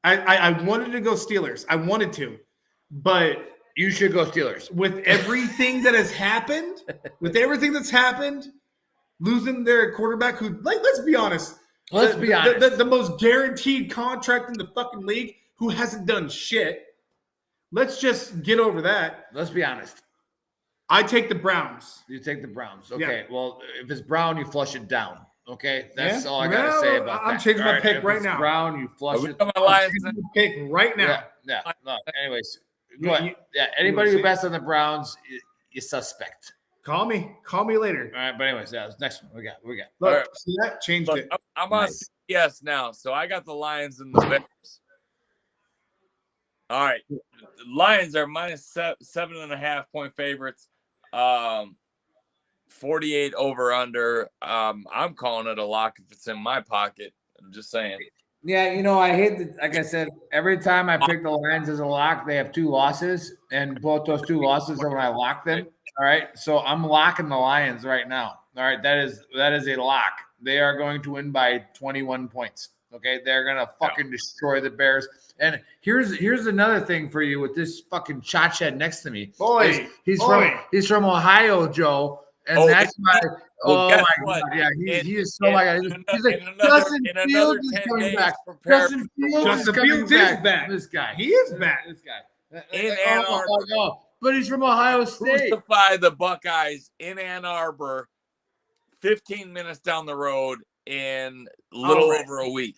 I wanted to go Steelers. I wanted to, but you should go Steelers. With everything that has happened, losing their quarterback who, let's be honest. The most guaranteed contract in the fucking league who hasn't done shit. Let's just get over that. Let's be honest. I take the Browns. You take the Browns. Okay. Yeah. Well, if it's Brown, you flush it down. Okay. That's all I got to say about that. I'm changing my pick right now. Brown, you flush it. I'm changing my pick right now. Yeah. No. Anyways, go ahead. Anybody who bets on the Browns, you suspect. Call me later. All right. But anyways, next one we got. Look, right. See that changed it. I'm on CBS now, so I got the Lions and the Bears. All right. Lions are minus 7.5 point favorites. 48 over under. I'm calling it a lock if it's in my pocket. I'm just saying. Yeah, I hate like I said, every time I pick the Lions as a lock, they have 2 losses, and both those 2 losses are when I lock them. All right. So I'm locking the Lions right now. All right. That is a lock. They are going to win by 21 points. Okay. They're going to fucking destroy the Bears. And here's another thing for you with this fucking chotched next to me. He's from Ohio, Joe. And that's why. Oh my God! Yeah, he is so like. He's like Justin Fields is coming back. Justin Fields is back. This guy, he is back. This guy in Ann Arbor. But he's from Ohio State. Crucify the Buckeyes in Ann Arbor, 15 minutes down the road in a little over a week.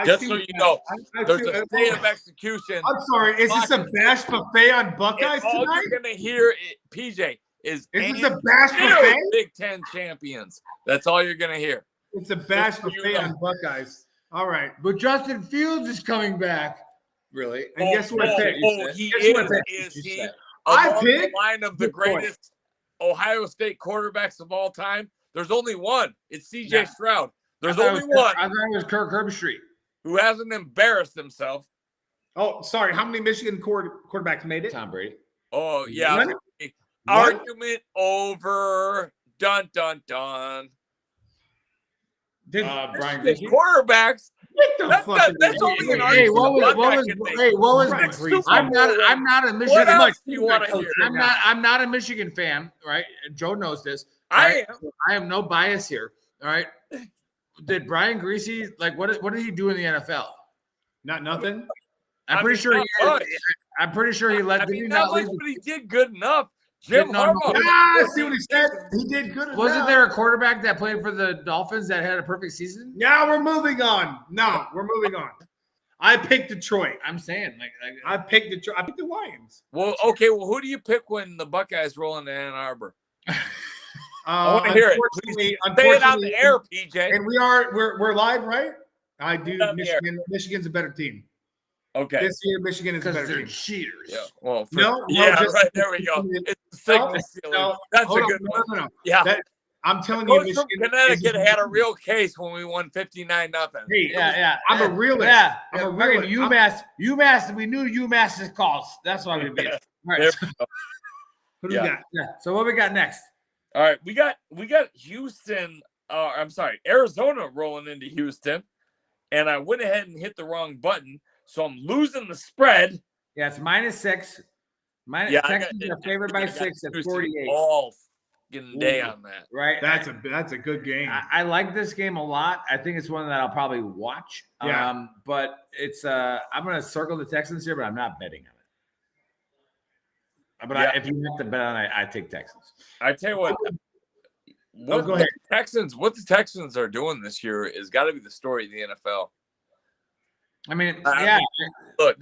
Just so you know, there's a stay of execution. I'm sorry, is this a bash buffet on Buckeyes tonight? All you're going to hear, PJ, is this a bash buffet? Big Ten champions. That's all you're going to hear. It's a bash buffet on Buckeyes. All right. But Justin Fields is coming back. Really? And guess what I picked? Is he? I picked the line of the greatest Ohio State quarterbacks of all time. There's only one. It's CJ Stroud. There's only one. I thought it was Kirk Herbstreit, who hasn't embarrassed himself. Oh, sorry. How many Michigan quarterbacks made it? Tom Brady. Oh, yeah. Argument over. Dun, dun, dun. Brian quarterbacks. That's only an argument. I'm not a Michigan. What you want to hear? I'm not a Michigan fan, right? Joe knows this. Right? I have no bias here. All right. Did Brian Greasy what did he do in the NFL? Not nothing. I'm pretty sure he let. But he did good enough. Jim Harbaugh. I see what he said. He did good enough. Wasn't there a quarterback that played for the Dolphins that had a perfect season? Now we're moving on. I picked Detroit. I'm saying, I picked Detroit. I picked the Lions. Well, okay. Well, who do you pick when the Buckeyes roll into Ann Arbor? I want to hear it. Please say it on the air, PJ. And we're live, right? I do. Michigan's a better team. Okay. This year, Michigan is a better team. Cheaters. Yeah. Well, right there we go. It's the signal stealing. That's a good one. No. Yeah. I'm telling you, Michigan Connecticut had a real case when we won 59-0. Hey, I'm a realist. Yeah. I'm a realist. UMass. We knew UMass's calls. That's why we beat it. All right. Who do we got? Yeah. So what we got next? All right, we got Houston. Arizona rolling into Houston, and I went ahead and hit the wrong button, so I'm losing the spread. Yeah, it's -6. Texans are favored by 6 at 48. day on that. Right. That's a good game. I like this game a lot. I think it's one that I'll probably watch. Yeah. But it's I'm going to circle the Texans here, but I'm not betting on it. But if you have to bet on it, I take Texans. I tell you what. Go ahead. What the Texans are doing this year is got to be the story of the NFL. I mean, look,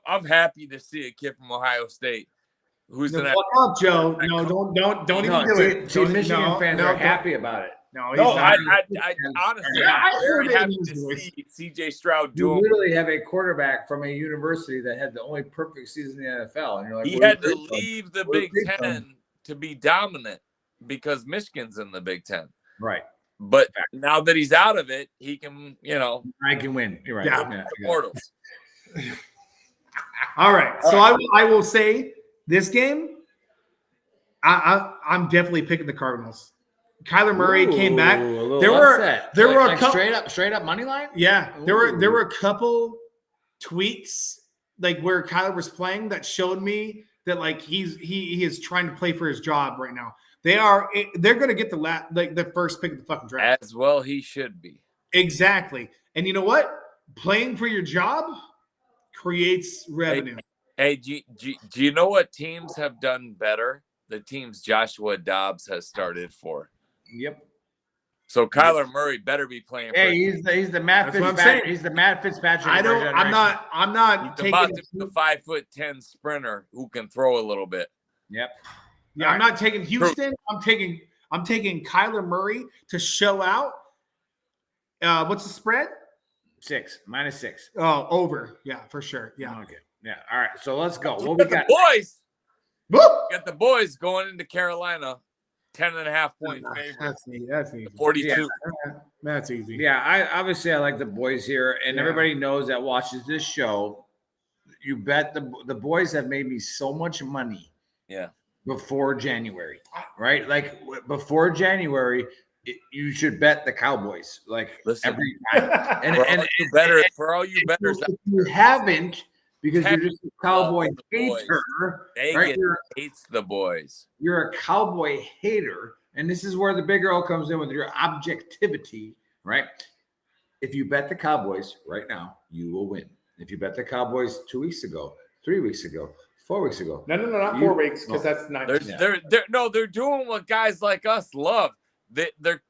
I'm happy to see a kid from Ohio State who's Fuck up, Joe. No, don't even do it. See, Michigan fans are happy about it. No, I honestly, I'm very happy to see C.J. Stroud do. You literally have a quarterback from a university that had the only perfect season in the NFL, and you're like, he had to leave the Big Ten to be dominant because Michigan's in the Big Ten, right? But now that he's out of it, he can, I can win. You're right. Yeah. Portals. All right. So I will say this game, I'm definitely picking the Cardinals. Kyler Murray came back. There were a couple straight up money line. Yeah, there were a couple tweaks like where Kyler was playing that showed me that like he is trying to play for his job right now. They're going to get the first pick of the fucking draft. As well he should be. Exactly. And you know what? Playing for your job creates revenue. Hey, do you know what teams have done better? The teams Joshua Dobbs has started for. Yep. So Kyler Murray better be playing. Hey, he's the Matt Fitzpatrick. He's the Matt Fitzpatrick. I'm not taking the 5'10" sprinter who can throw a little bit. Yep. Yeah, I'm not taking Houston. I'm taking Kyler Murray to show out. What's the spread? -6. Oh, over. Yeah, for sure. Yeah. Okay. Yeah. All right. So let's go. What we we got? Boys. Woo! Got the boys going into Carolina, 10.5 point favorite. That's easy. 42. Yeah, that's easy. Yeah, I like the boys here, and everybody knows that watches this show. You bet the boys have made me so much money. Yeah. Before January, right? Like before January, you should bet the Cowboys. Like every time. And for all you bettors, if you haven't, because you're just a Cowboy hater. Vegas hates the boys. You're a Cowboy hater, and this is where the big girl comes in with your objectivity, right? If you bet the Cowboys right now, you will win. If you bet the Cowboys 2 weeks ago, 3 weeks ago, 4 weeks ago. No, not 4 weeks, because that's 9. They're doing what guys like us love. They're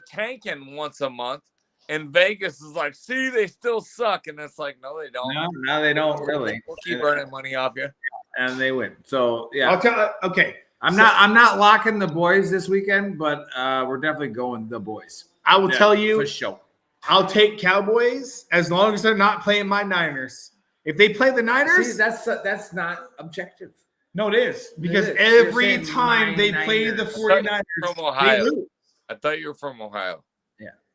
tanking once a month, and Vegas is like, see, they still suck, and it's like, no, they don't. No, they don't really. We'll keep earning money off you, and they win. So yeah, I'll tell. Okay, I'm not locking the boys this weekend, but we're definitely going the boys. I will tell you for sure. I'll take Cowboys as long as they're not playing my Niners. If they play the Niners, see, that's not objective. No, it is because every time they play the 49ers, from Ohio. they lose. I thought you were from Ohio.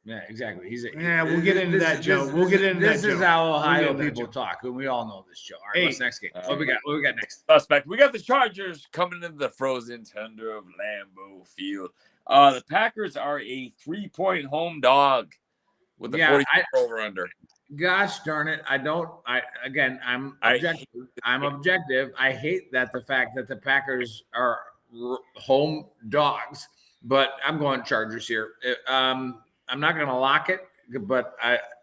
Yeah, exactly. We'll get into that, Joe. We'll get into that. This is how Ohio people talk, and we all know this, Joe. All right, what's next game? What we got next? Suspect. We got the Chargers coming into the frozen tundra of Lambeau Field. The Packers are a 3-point home dog with the 40 over under. Gosh darn it. I'm objective. I'm objective. I hate the fact that the Packers are home dogs, but I'm going Chargers here. I'm not going to lock it, but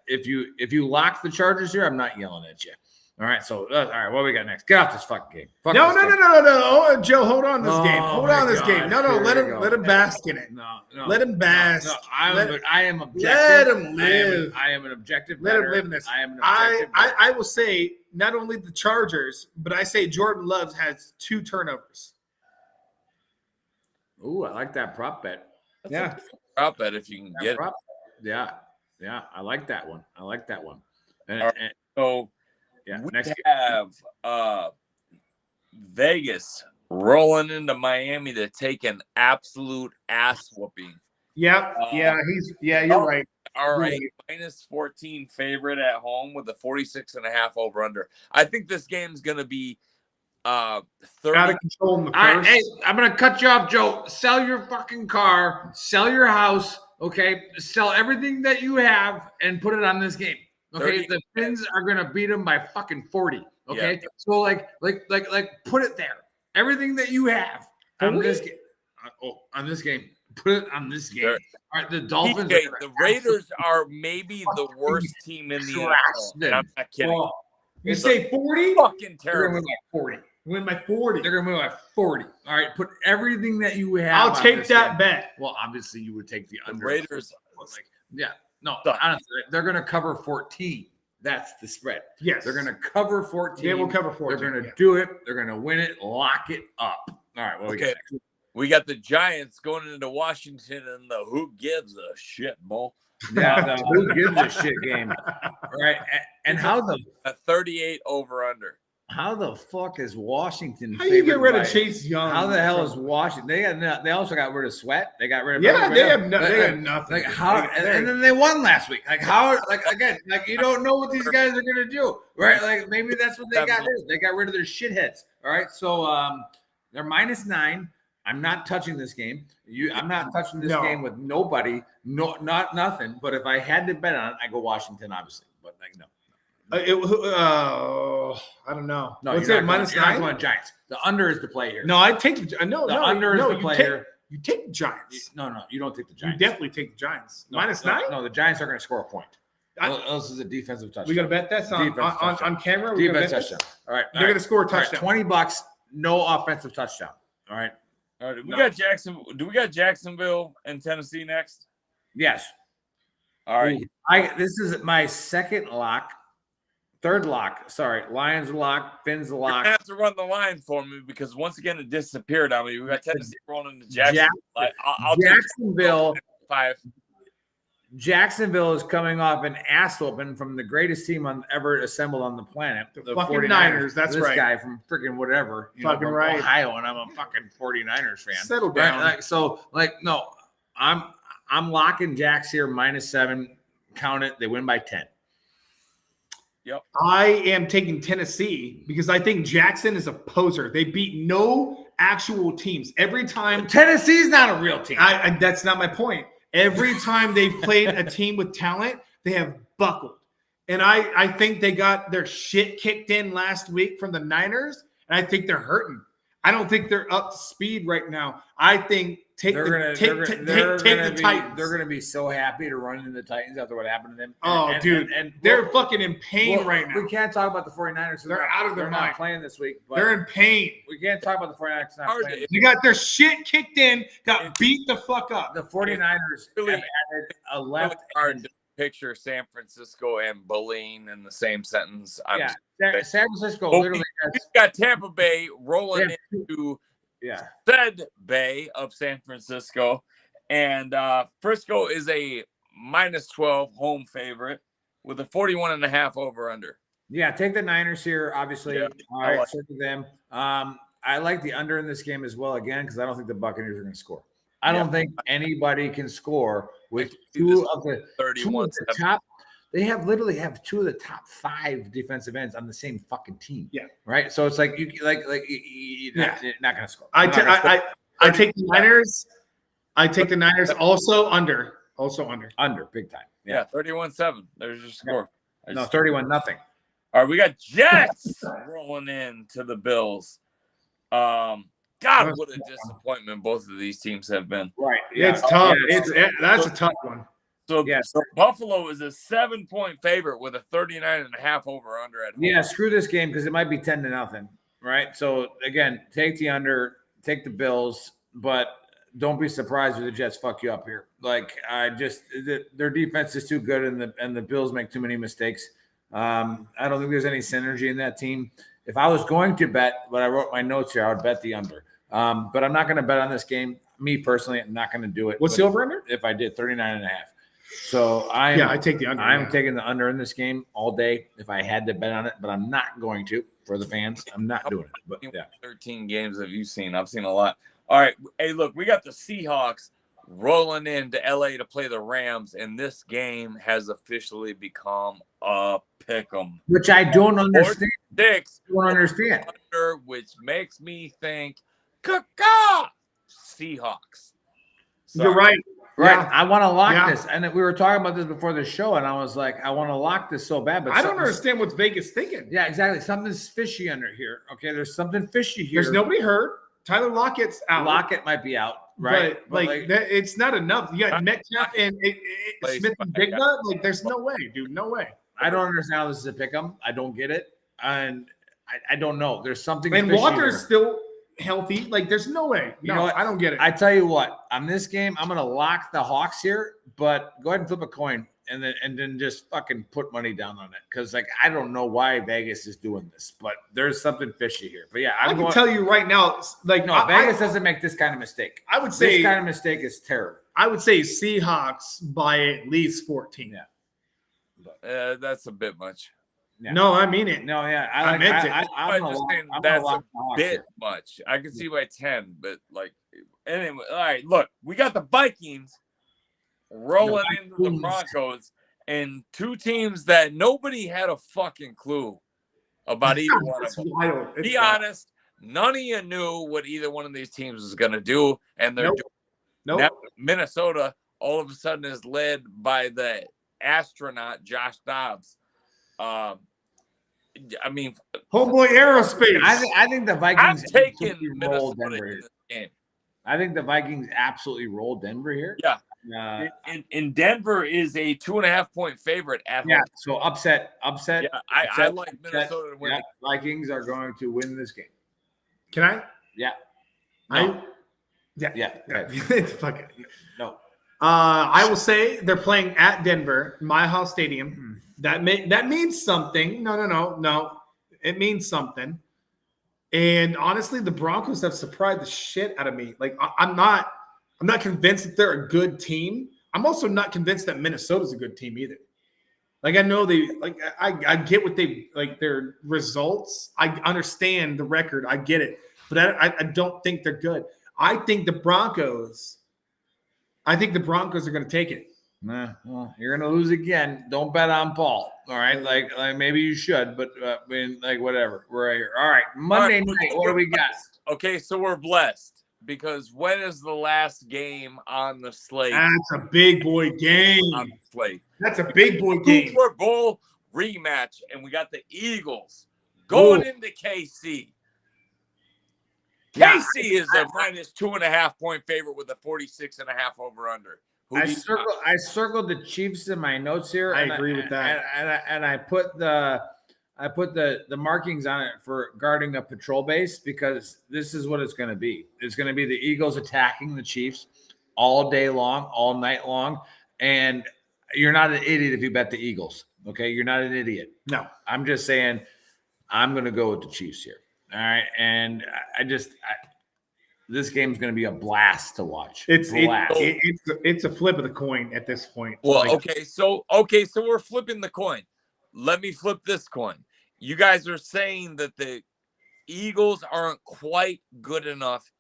if you lock the Chargers here, I'm not yelling at you. All right. So, all right. What we got next? Get off this fucking game. No. Oh, Joe, hold on this game. Hold on this game. No. Let him bask in it. No. Let him bask. No, I am objective. Let him live. I am an objective. Let him live in this. I am an objective. I will say not only the Chargers, but I say Jordan Love has 2 turnovers. Ooh, I like that prop bet. Yeah. Prop bet if you can get it. Yeah. I like that one. So we next have Vegas rolling into Miami to take an absolute ass whooping. Yep. You're right. All right, -14 favorite at home with a 46.5 over under. I think this game's gonna be 30 out of control in the first. All right, hey, I'm gonna cut you off, Joe. Sell your fucking car, sell your house, okay? Sell everything that you have and put it on this game. Okay, the Finns are gonna beat them by fucking 40. Okay, so like put it there. Everything that you have on this game. on this game. Put it on this game. All right, the Dolphins. TJ, the Raiders are maybe the worst team in the NFL. And I'm not kidding. Well, you say 40? Fucking They're gonna terrible. win by 40. Win by 40. They're gonna win by 40. All right, put everything that you have. I'll on take this that game. bet. Well, obviously, you would take the under. Raiders. Honestly, they're gonna cover 14. That's the spread. Yes. They're gonna cover 14. They will cover 14. They're gonna do it. They're gonna win it. Lock it up. All right. Well, Okay. We got the Giants going into Washington and the who gives a shit bowl. Yeah, the who gives a shit game. All right. And how the 38 over under. How the fuck is Washington? How you get rid of by- Chase Young? How the hell is Washington? They also got rid of Sweat. They got rid of Yeah, everybody they else. have they got nothing. Like how? And then they won last week. Like how? Like again, like you don't know what these guys are gonna do, right? Like maybe that's what they got rid of. They got rid of their shitheads. All right, so they're -9. I'm not touching this game. I'm not touching this game with nobody. No, not nothing. But if I had to bet on it, I go Washington, obviously. But like no. I don't know. No, What's you're it? not -9? You're not going Giants. The under is the play here. No, I take the no. The under is the play here. You take the Giants. No, you don't take the You Giants. definitely take the Giants. No, -9? No, the Giants are going to score a point. This is a defensive touchdown. We got to bet that's on camera. We gotta Defense bet touchdown. this? All right. They're going to score a touchdown. $20, no offensive touchdown. All right. All right. We got Jackson. Do we got Jacksonville and Tennessee next? Yes. All right. This is my third lock. Sorry. Lions lock, Fins You lock. have to run the line for me because once again it disappeared on me. We got Tennessee rolling into Jacksonville. I'll Jacksonville. take 5. Jacksonville is coming off an ass whooping from the greatest team ever assembled on the planet. The fucking 49ers. Niners, that's this right. guy from freaking whatever. Fucking from right. Ohio, and I'm a fucking 49ers fan. Settle down. No, I'm locking Jacks here -7. Count it. They win by 10. Yep. I am taking Tennessee because I think Jackson is a poser. They beat no actual teams. Every time Tennessee's not a real team. That's not my point. Every time they've played a team with talent, they have buckled. And I think they got their shit kicked in last week from the Niners, and I think they're hurting. I don't think they're up to speed right now. I think take the Titans. They're going to be so happy to run into the Titans after what happened to them. And they're fucking in pain right now. We can't talk about the 49ers. They're out of their mind. Not playing this week. But they're in pain. We can't talk about the 49ers not playing. They got their shit kicked in, got beat the fuck up. The 49ers have added a left hard to picture San Francisco and bullying in the same sentence. San Francisco literally we've got Tampa Bay rolling into said Bay of San Francisco, and Frisco is a -12 home favorite with a 41.5 over under. Yeah, take the Niners here, obviously. Yeah, All right, stick with them. I like the under in this game as well, again, because I don't think the Buccaneers are going to score. I don't think anybody can score with two of the top. They literally have two of the top 5 defensive ends on the same fucking team. Yeah. Right. So it's like you're not going to score. I take the Niners. I take the Niners also under. Under big time. Yeah, 31-7. There's your score. No, 31-0. All right, we got Jets rolling in to the Bills. God, what a disappointment both of these teams have been. Right. Yeah, it's tough. That's a tough one. So Buffalo is a 7-point favorite with a 39.5 over under at home. Yeah, screw this game because it might be 10-0. Right. So again, take the under, take the Bills, but don't be surprised if the Jets fuck you up here. Like their defense is too good, and the Bills make too many mistakes. I don't think there's any synergy in that team. If I was going to bet, but I wrote my notes here, I would bet the under. But I'm not going to bet on this game. Me personally, I'm not going to do it. What's the over under? If I did 39.5. So I take the under. I'm taking the under in this game all day if I had to bet on it, but I'm not going to for the fans. I'm not doing it. But 13 games have you seen? I've seen a lot. All right. Hey, look, we got the Seahawks rolling into LA to play the Rams, and this game has officially become a pick'em. Which I don't understand. I don't understand. Under, which makes me think, Seahawks. So, you're right. Right. Yeah. I want to lock this. And we were talking about this before the show, and I was like, I want to lock this so bad. But I don't understand what Vegas thinking. Yeah, exactly. Something's fishy under here. Okay, there's something fishy here. There's nobody hurt. Tyler Lockett's out. Lockett might be out. right? But it's not enough. You got Metcalf and Smith and Digba. Like, there's no way, dude. No way. I don't understand how this is a pick 'em. I don't get it, and I don't know. There's something. And fishy Walker's here. still healthy. Like, there's no way. You know what? I don't get it. I tell you what, on this game, I'm gonna lock the Hawks here, but go ahead and flip a coin and then just fucking put money down on it. Because I don't know why Vegas is doing this, but there's something fishy here. But yeah, I can tell you right now, Vegas doesn't make this kind of mistake. I would say this kind of mistake is terrible. I would say Seahawks by at least 14. Yeah. That's a bit much. Yeah. No, I mean it. No, yeah, I meant it. I'm just saying that's a bit much. I can see by 10, but anyway. All right, look, we got the Vikings rolling into the Broncos, and two teams that nobody had a fucking clue about either one of them. Be honest, none of you knew what either one of these teams was going to do, and they're doing. Now, Minnesota all of a sudden is led by the astronaut Josh Dobbs. I mean, homeboy aerospace. I think the Vikings. I'm taking Minnesota in this game. I think the Vikings absolutely rolled Denver here. Yeah. And Denver is a 2.5-point favorite at home. Yeah, so upset. Yeah, I like Minnesota to win. Yeah, Vikings are going to win this game. Can I? Yeah. Yeah. Fuck it. No. I will say they're playing at Denver, My House Stadium. That means something. No. It means something. And honestly, the Broncos have surprised the shit out of me. Like, I'm not convinced that they're a good team. I'm also not convinced that Minnesota's a good team either. Like, I know I get what they like their results. I understand the record. I get it. But I don't think they're good. I think the Broncos are going to take it. Well, you're going to lose again. Don't bet on Paul. All right. Like maybe you should, but whatever. We're right here. All right. Monday night. What do we got? Okay. So we're blessed because when is the last game on the slate? That's a big boy game. On the slate. That's a big boy game. Super Bowl rematch. And we got the Eagles going into KC. KC is a minus 2.5-point favorite with a 46.5 over under. I circled the Chiefs in my notes here. I agree with that. And I put the markings on it for guarding a patrol base because this is what it's going to be. It's going to be the Eagles attacking the Chiefs all day long, all night long. And you're not an idiot if you bet the Eagles. Okay, you're not an idiot. No, I'm just saying I'm going to go with the Chiefs here. All right, and this game's going to be a blast to watch. It's a flip of the coin at this point. Well, okay, so we're flipping the coin. Let me flip this coin. You guys are saying that the Eagles aren't quite good enough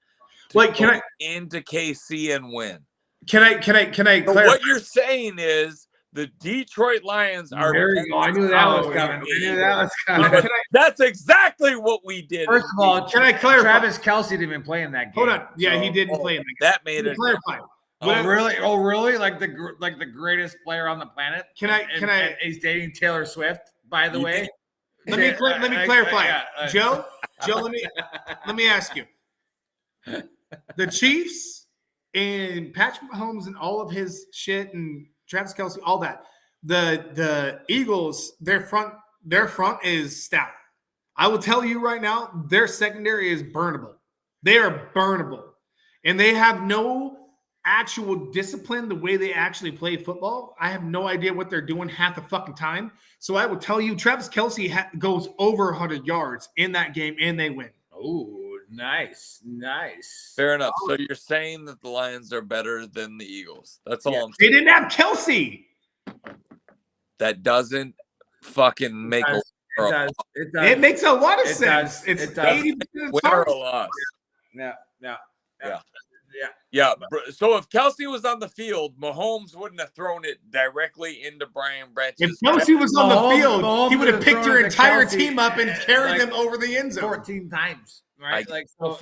to go into KC and win. Can I clarify? What you're saying is the Detroit Lions are. I knew that was coming. That's exactly what we did. First of all, can I clarify? Travis Kelce didn't even play in that game. Hold on. Yeah, he didn't play in that game. That made it. Clarify. Oh, really? Oh, really? Like the greatest player on the planet? Can I? He's dating Taylor Swift, by the way. Let me clarify. Joe, let me ask you. The Chiefs and Patrick Mahomes and all of his shit and Travis Kelce, all that. The Eagles, their front is stout. I will tell you right now, their secondary is burnable. They are burnable. And they have no actual discipline the way they actually play football. I have no idea what they're doing half the fucking time. So I will tell you, Travis Kelce goes over 100 yards in that game, and they win. Oh, nice. Fair enough. So you're saying that the Lions are better than the Eagles. That's all I'm saying. They didn't have Kelce. That doesn't fucking make it does. It makes a lot of sense. It's 80% win or a loss. Yeah. So if Kelce was on the field, Mahomes wouldn't have thrown it directly into Brian Branch's. If Kelce was on the field, he would have picked your entire team up and carried them over the end zone 14 times. Right? All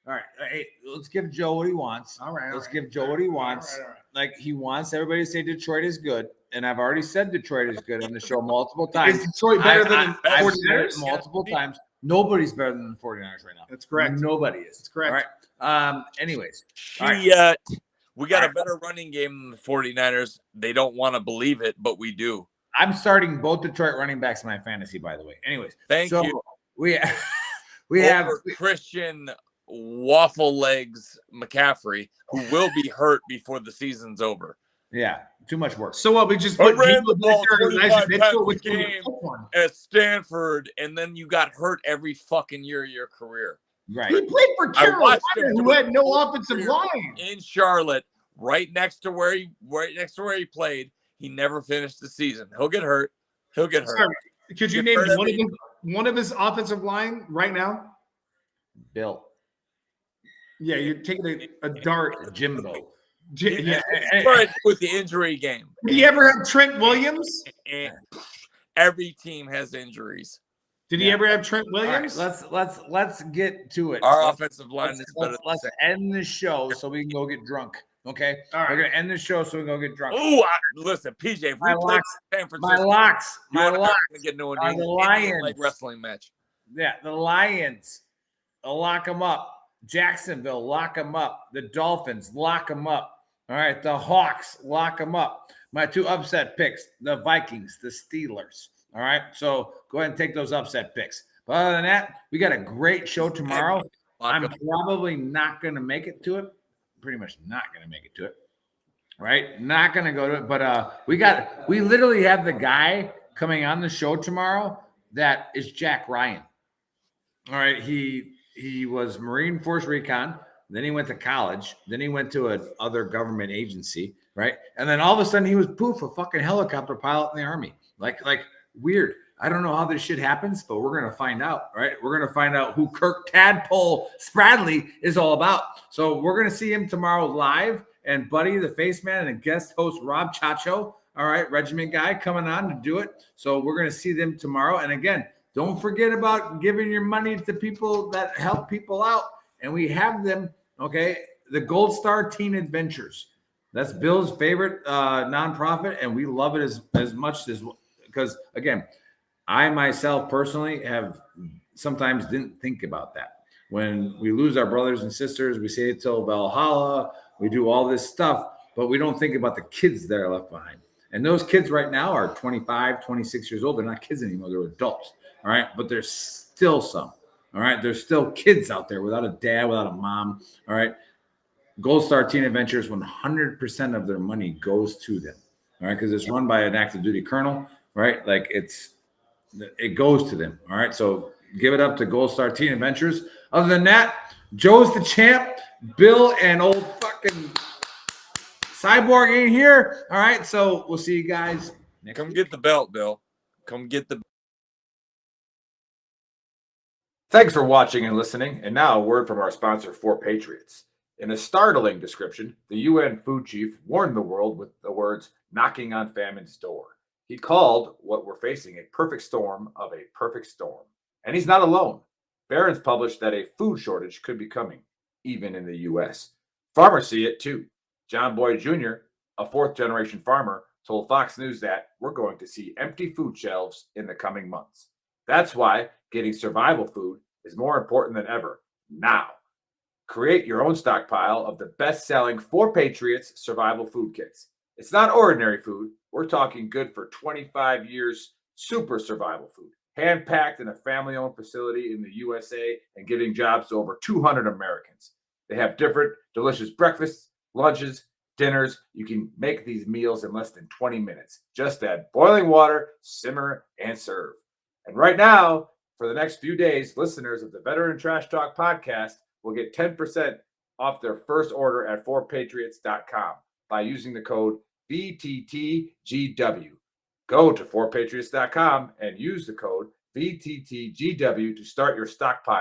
right. Hey, let's give Joe what he wants. All right. Let's give Joe what he wants. All right. Like, he wants everybody to say Detroit is good. And I've already said Detroit is good on the show multiple times. Is Detroit better than the 49ers? Multiple times. Nobody's better than the 49ers right now. That's correct. Nobody is. That's correct. All right. Anyways, all right. We got a better running game than the 49ers. They don't want to believe it, but we do. I'm starting both Detroit running backs in my fantasy, by the way. Anyways, Thank you. We Over have Christian Waffle Legs McCaffrey, who will be hurt before the season's over. Yeah, too much work. So what? We just I put ran the ball Victor and 25 Elijah times Mitchell, a which one game took one? at Stanford, and then you got hurt every fucking year of your career. Right. He played for I Carolina, watched him who do had it no offensive line. in Charlotte, right next to where he played. He never finished the season. He'll get hurt. Sorry, could you Get name hurt one of his offensive line right now? Bill. Yeah, you're taking a dart. Jimbo. Yeah. With the injury game. Did he ever have Trent Williams? And every team has injuries. Did he ever have Trent Williams? Right, let's get to it. Our offensive line is better. Let's end the show so we can go get drunk. Okay. All right. We're gonna end the show so we can go get drunk. Oh, listen, PJ. If we play San Francisco, my locks gonna get into an are the Lions. like wrestling match. Yeah, the Lions. Lock them up. Jacksonville, lock them up. The Dolphins, lock them up. All right, the Hawks, lock them up. My two upset picks: the Vikings, the Steelers. All right, so go ahead and take those upset picks. But other than that, we got a great show tomorrow. I'm probably not going to make it to it. Pretty much not going to make it to it. Right? Not going to go to it. But we literally have the guy coming on the show tomorrow that is Jack Ryan. All right. He was Marine Force Recon. Then he went to college. Then he went to another government agency. Right. And then all of a sudden he was a fucking helicopter pilot in the Army. Like weird. I don't know how this shit happens, but we're going to find out, right? We're going to find out who Kirk Tadpole Spradley is all about. So we're going to see him tomorrow live, and Buddy, the face man, and guest host Rob Chacho, all right, regiment guy coming on to do it. So we're going to see them tomorrow. And again, don't forget about giving your money to people that help people out. And we have them, okay, the Gold Star Teen Adventures. That's Bill's favorite nonprofit, and we love it as much as because, again, I myself personally have sometimes didn't think about that. When we lose our brothers and sisters, we say it till Valhalla, we do all this stuff, but we don't think about the kids that are left behind. And those kids right now are 25, 26 years old. They're not kids anymore. They're adults. All right. But there's still some. All right. There's still kids out there without a dad, without a mom. All right. Gold Star Teen Adventures, 100% of their money goes to them. All right. Because it's run by an active duty colonel. Right. Like it goes to them. All right. So give it up to Gold Star Teen Adventures. Other than that, Joe's the champ. Bill and old fucking Cyborg ain't here. All right. So we'll see you guys next week. Get the belt, Bill. Come get the. Thanks for watching and listening. And now a word from our sponsor, 4 Patriots. In a startling description, the UN food chief warned the world with the words, knocking on famine's door. He called what we're facing a perfect storm of a perfect storm. And he's not alone. Barron's published that a food shortage could be coming, even in the U.S. Farmers see it too. John Boyd Jr., a fourth-generation farmer, told Fox News that we're going to see empty food shelves in the coming months. That's why getting survival food is more important than ever now. Create your own stockpile of the best-selling 4 Patriots survival food kits. It's not ordinary food. We're talking good for 25 years super survival food. Hand-packed in a family-owned facility in the USA and giving jobs to over 200 Americans. They have different delicious breakfasts, lunches, dinners. You can make these meals in less than 20 minutes. Just add boiling water, simmer, and serve. And right now, for the next few days, listeners of the Veteran Trash Talk podcast will get 10% off their first order at 4patriots.com by using the code VTTGW. Go to 4patriots.com and use the code VTTGW to start your stockpile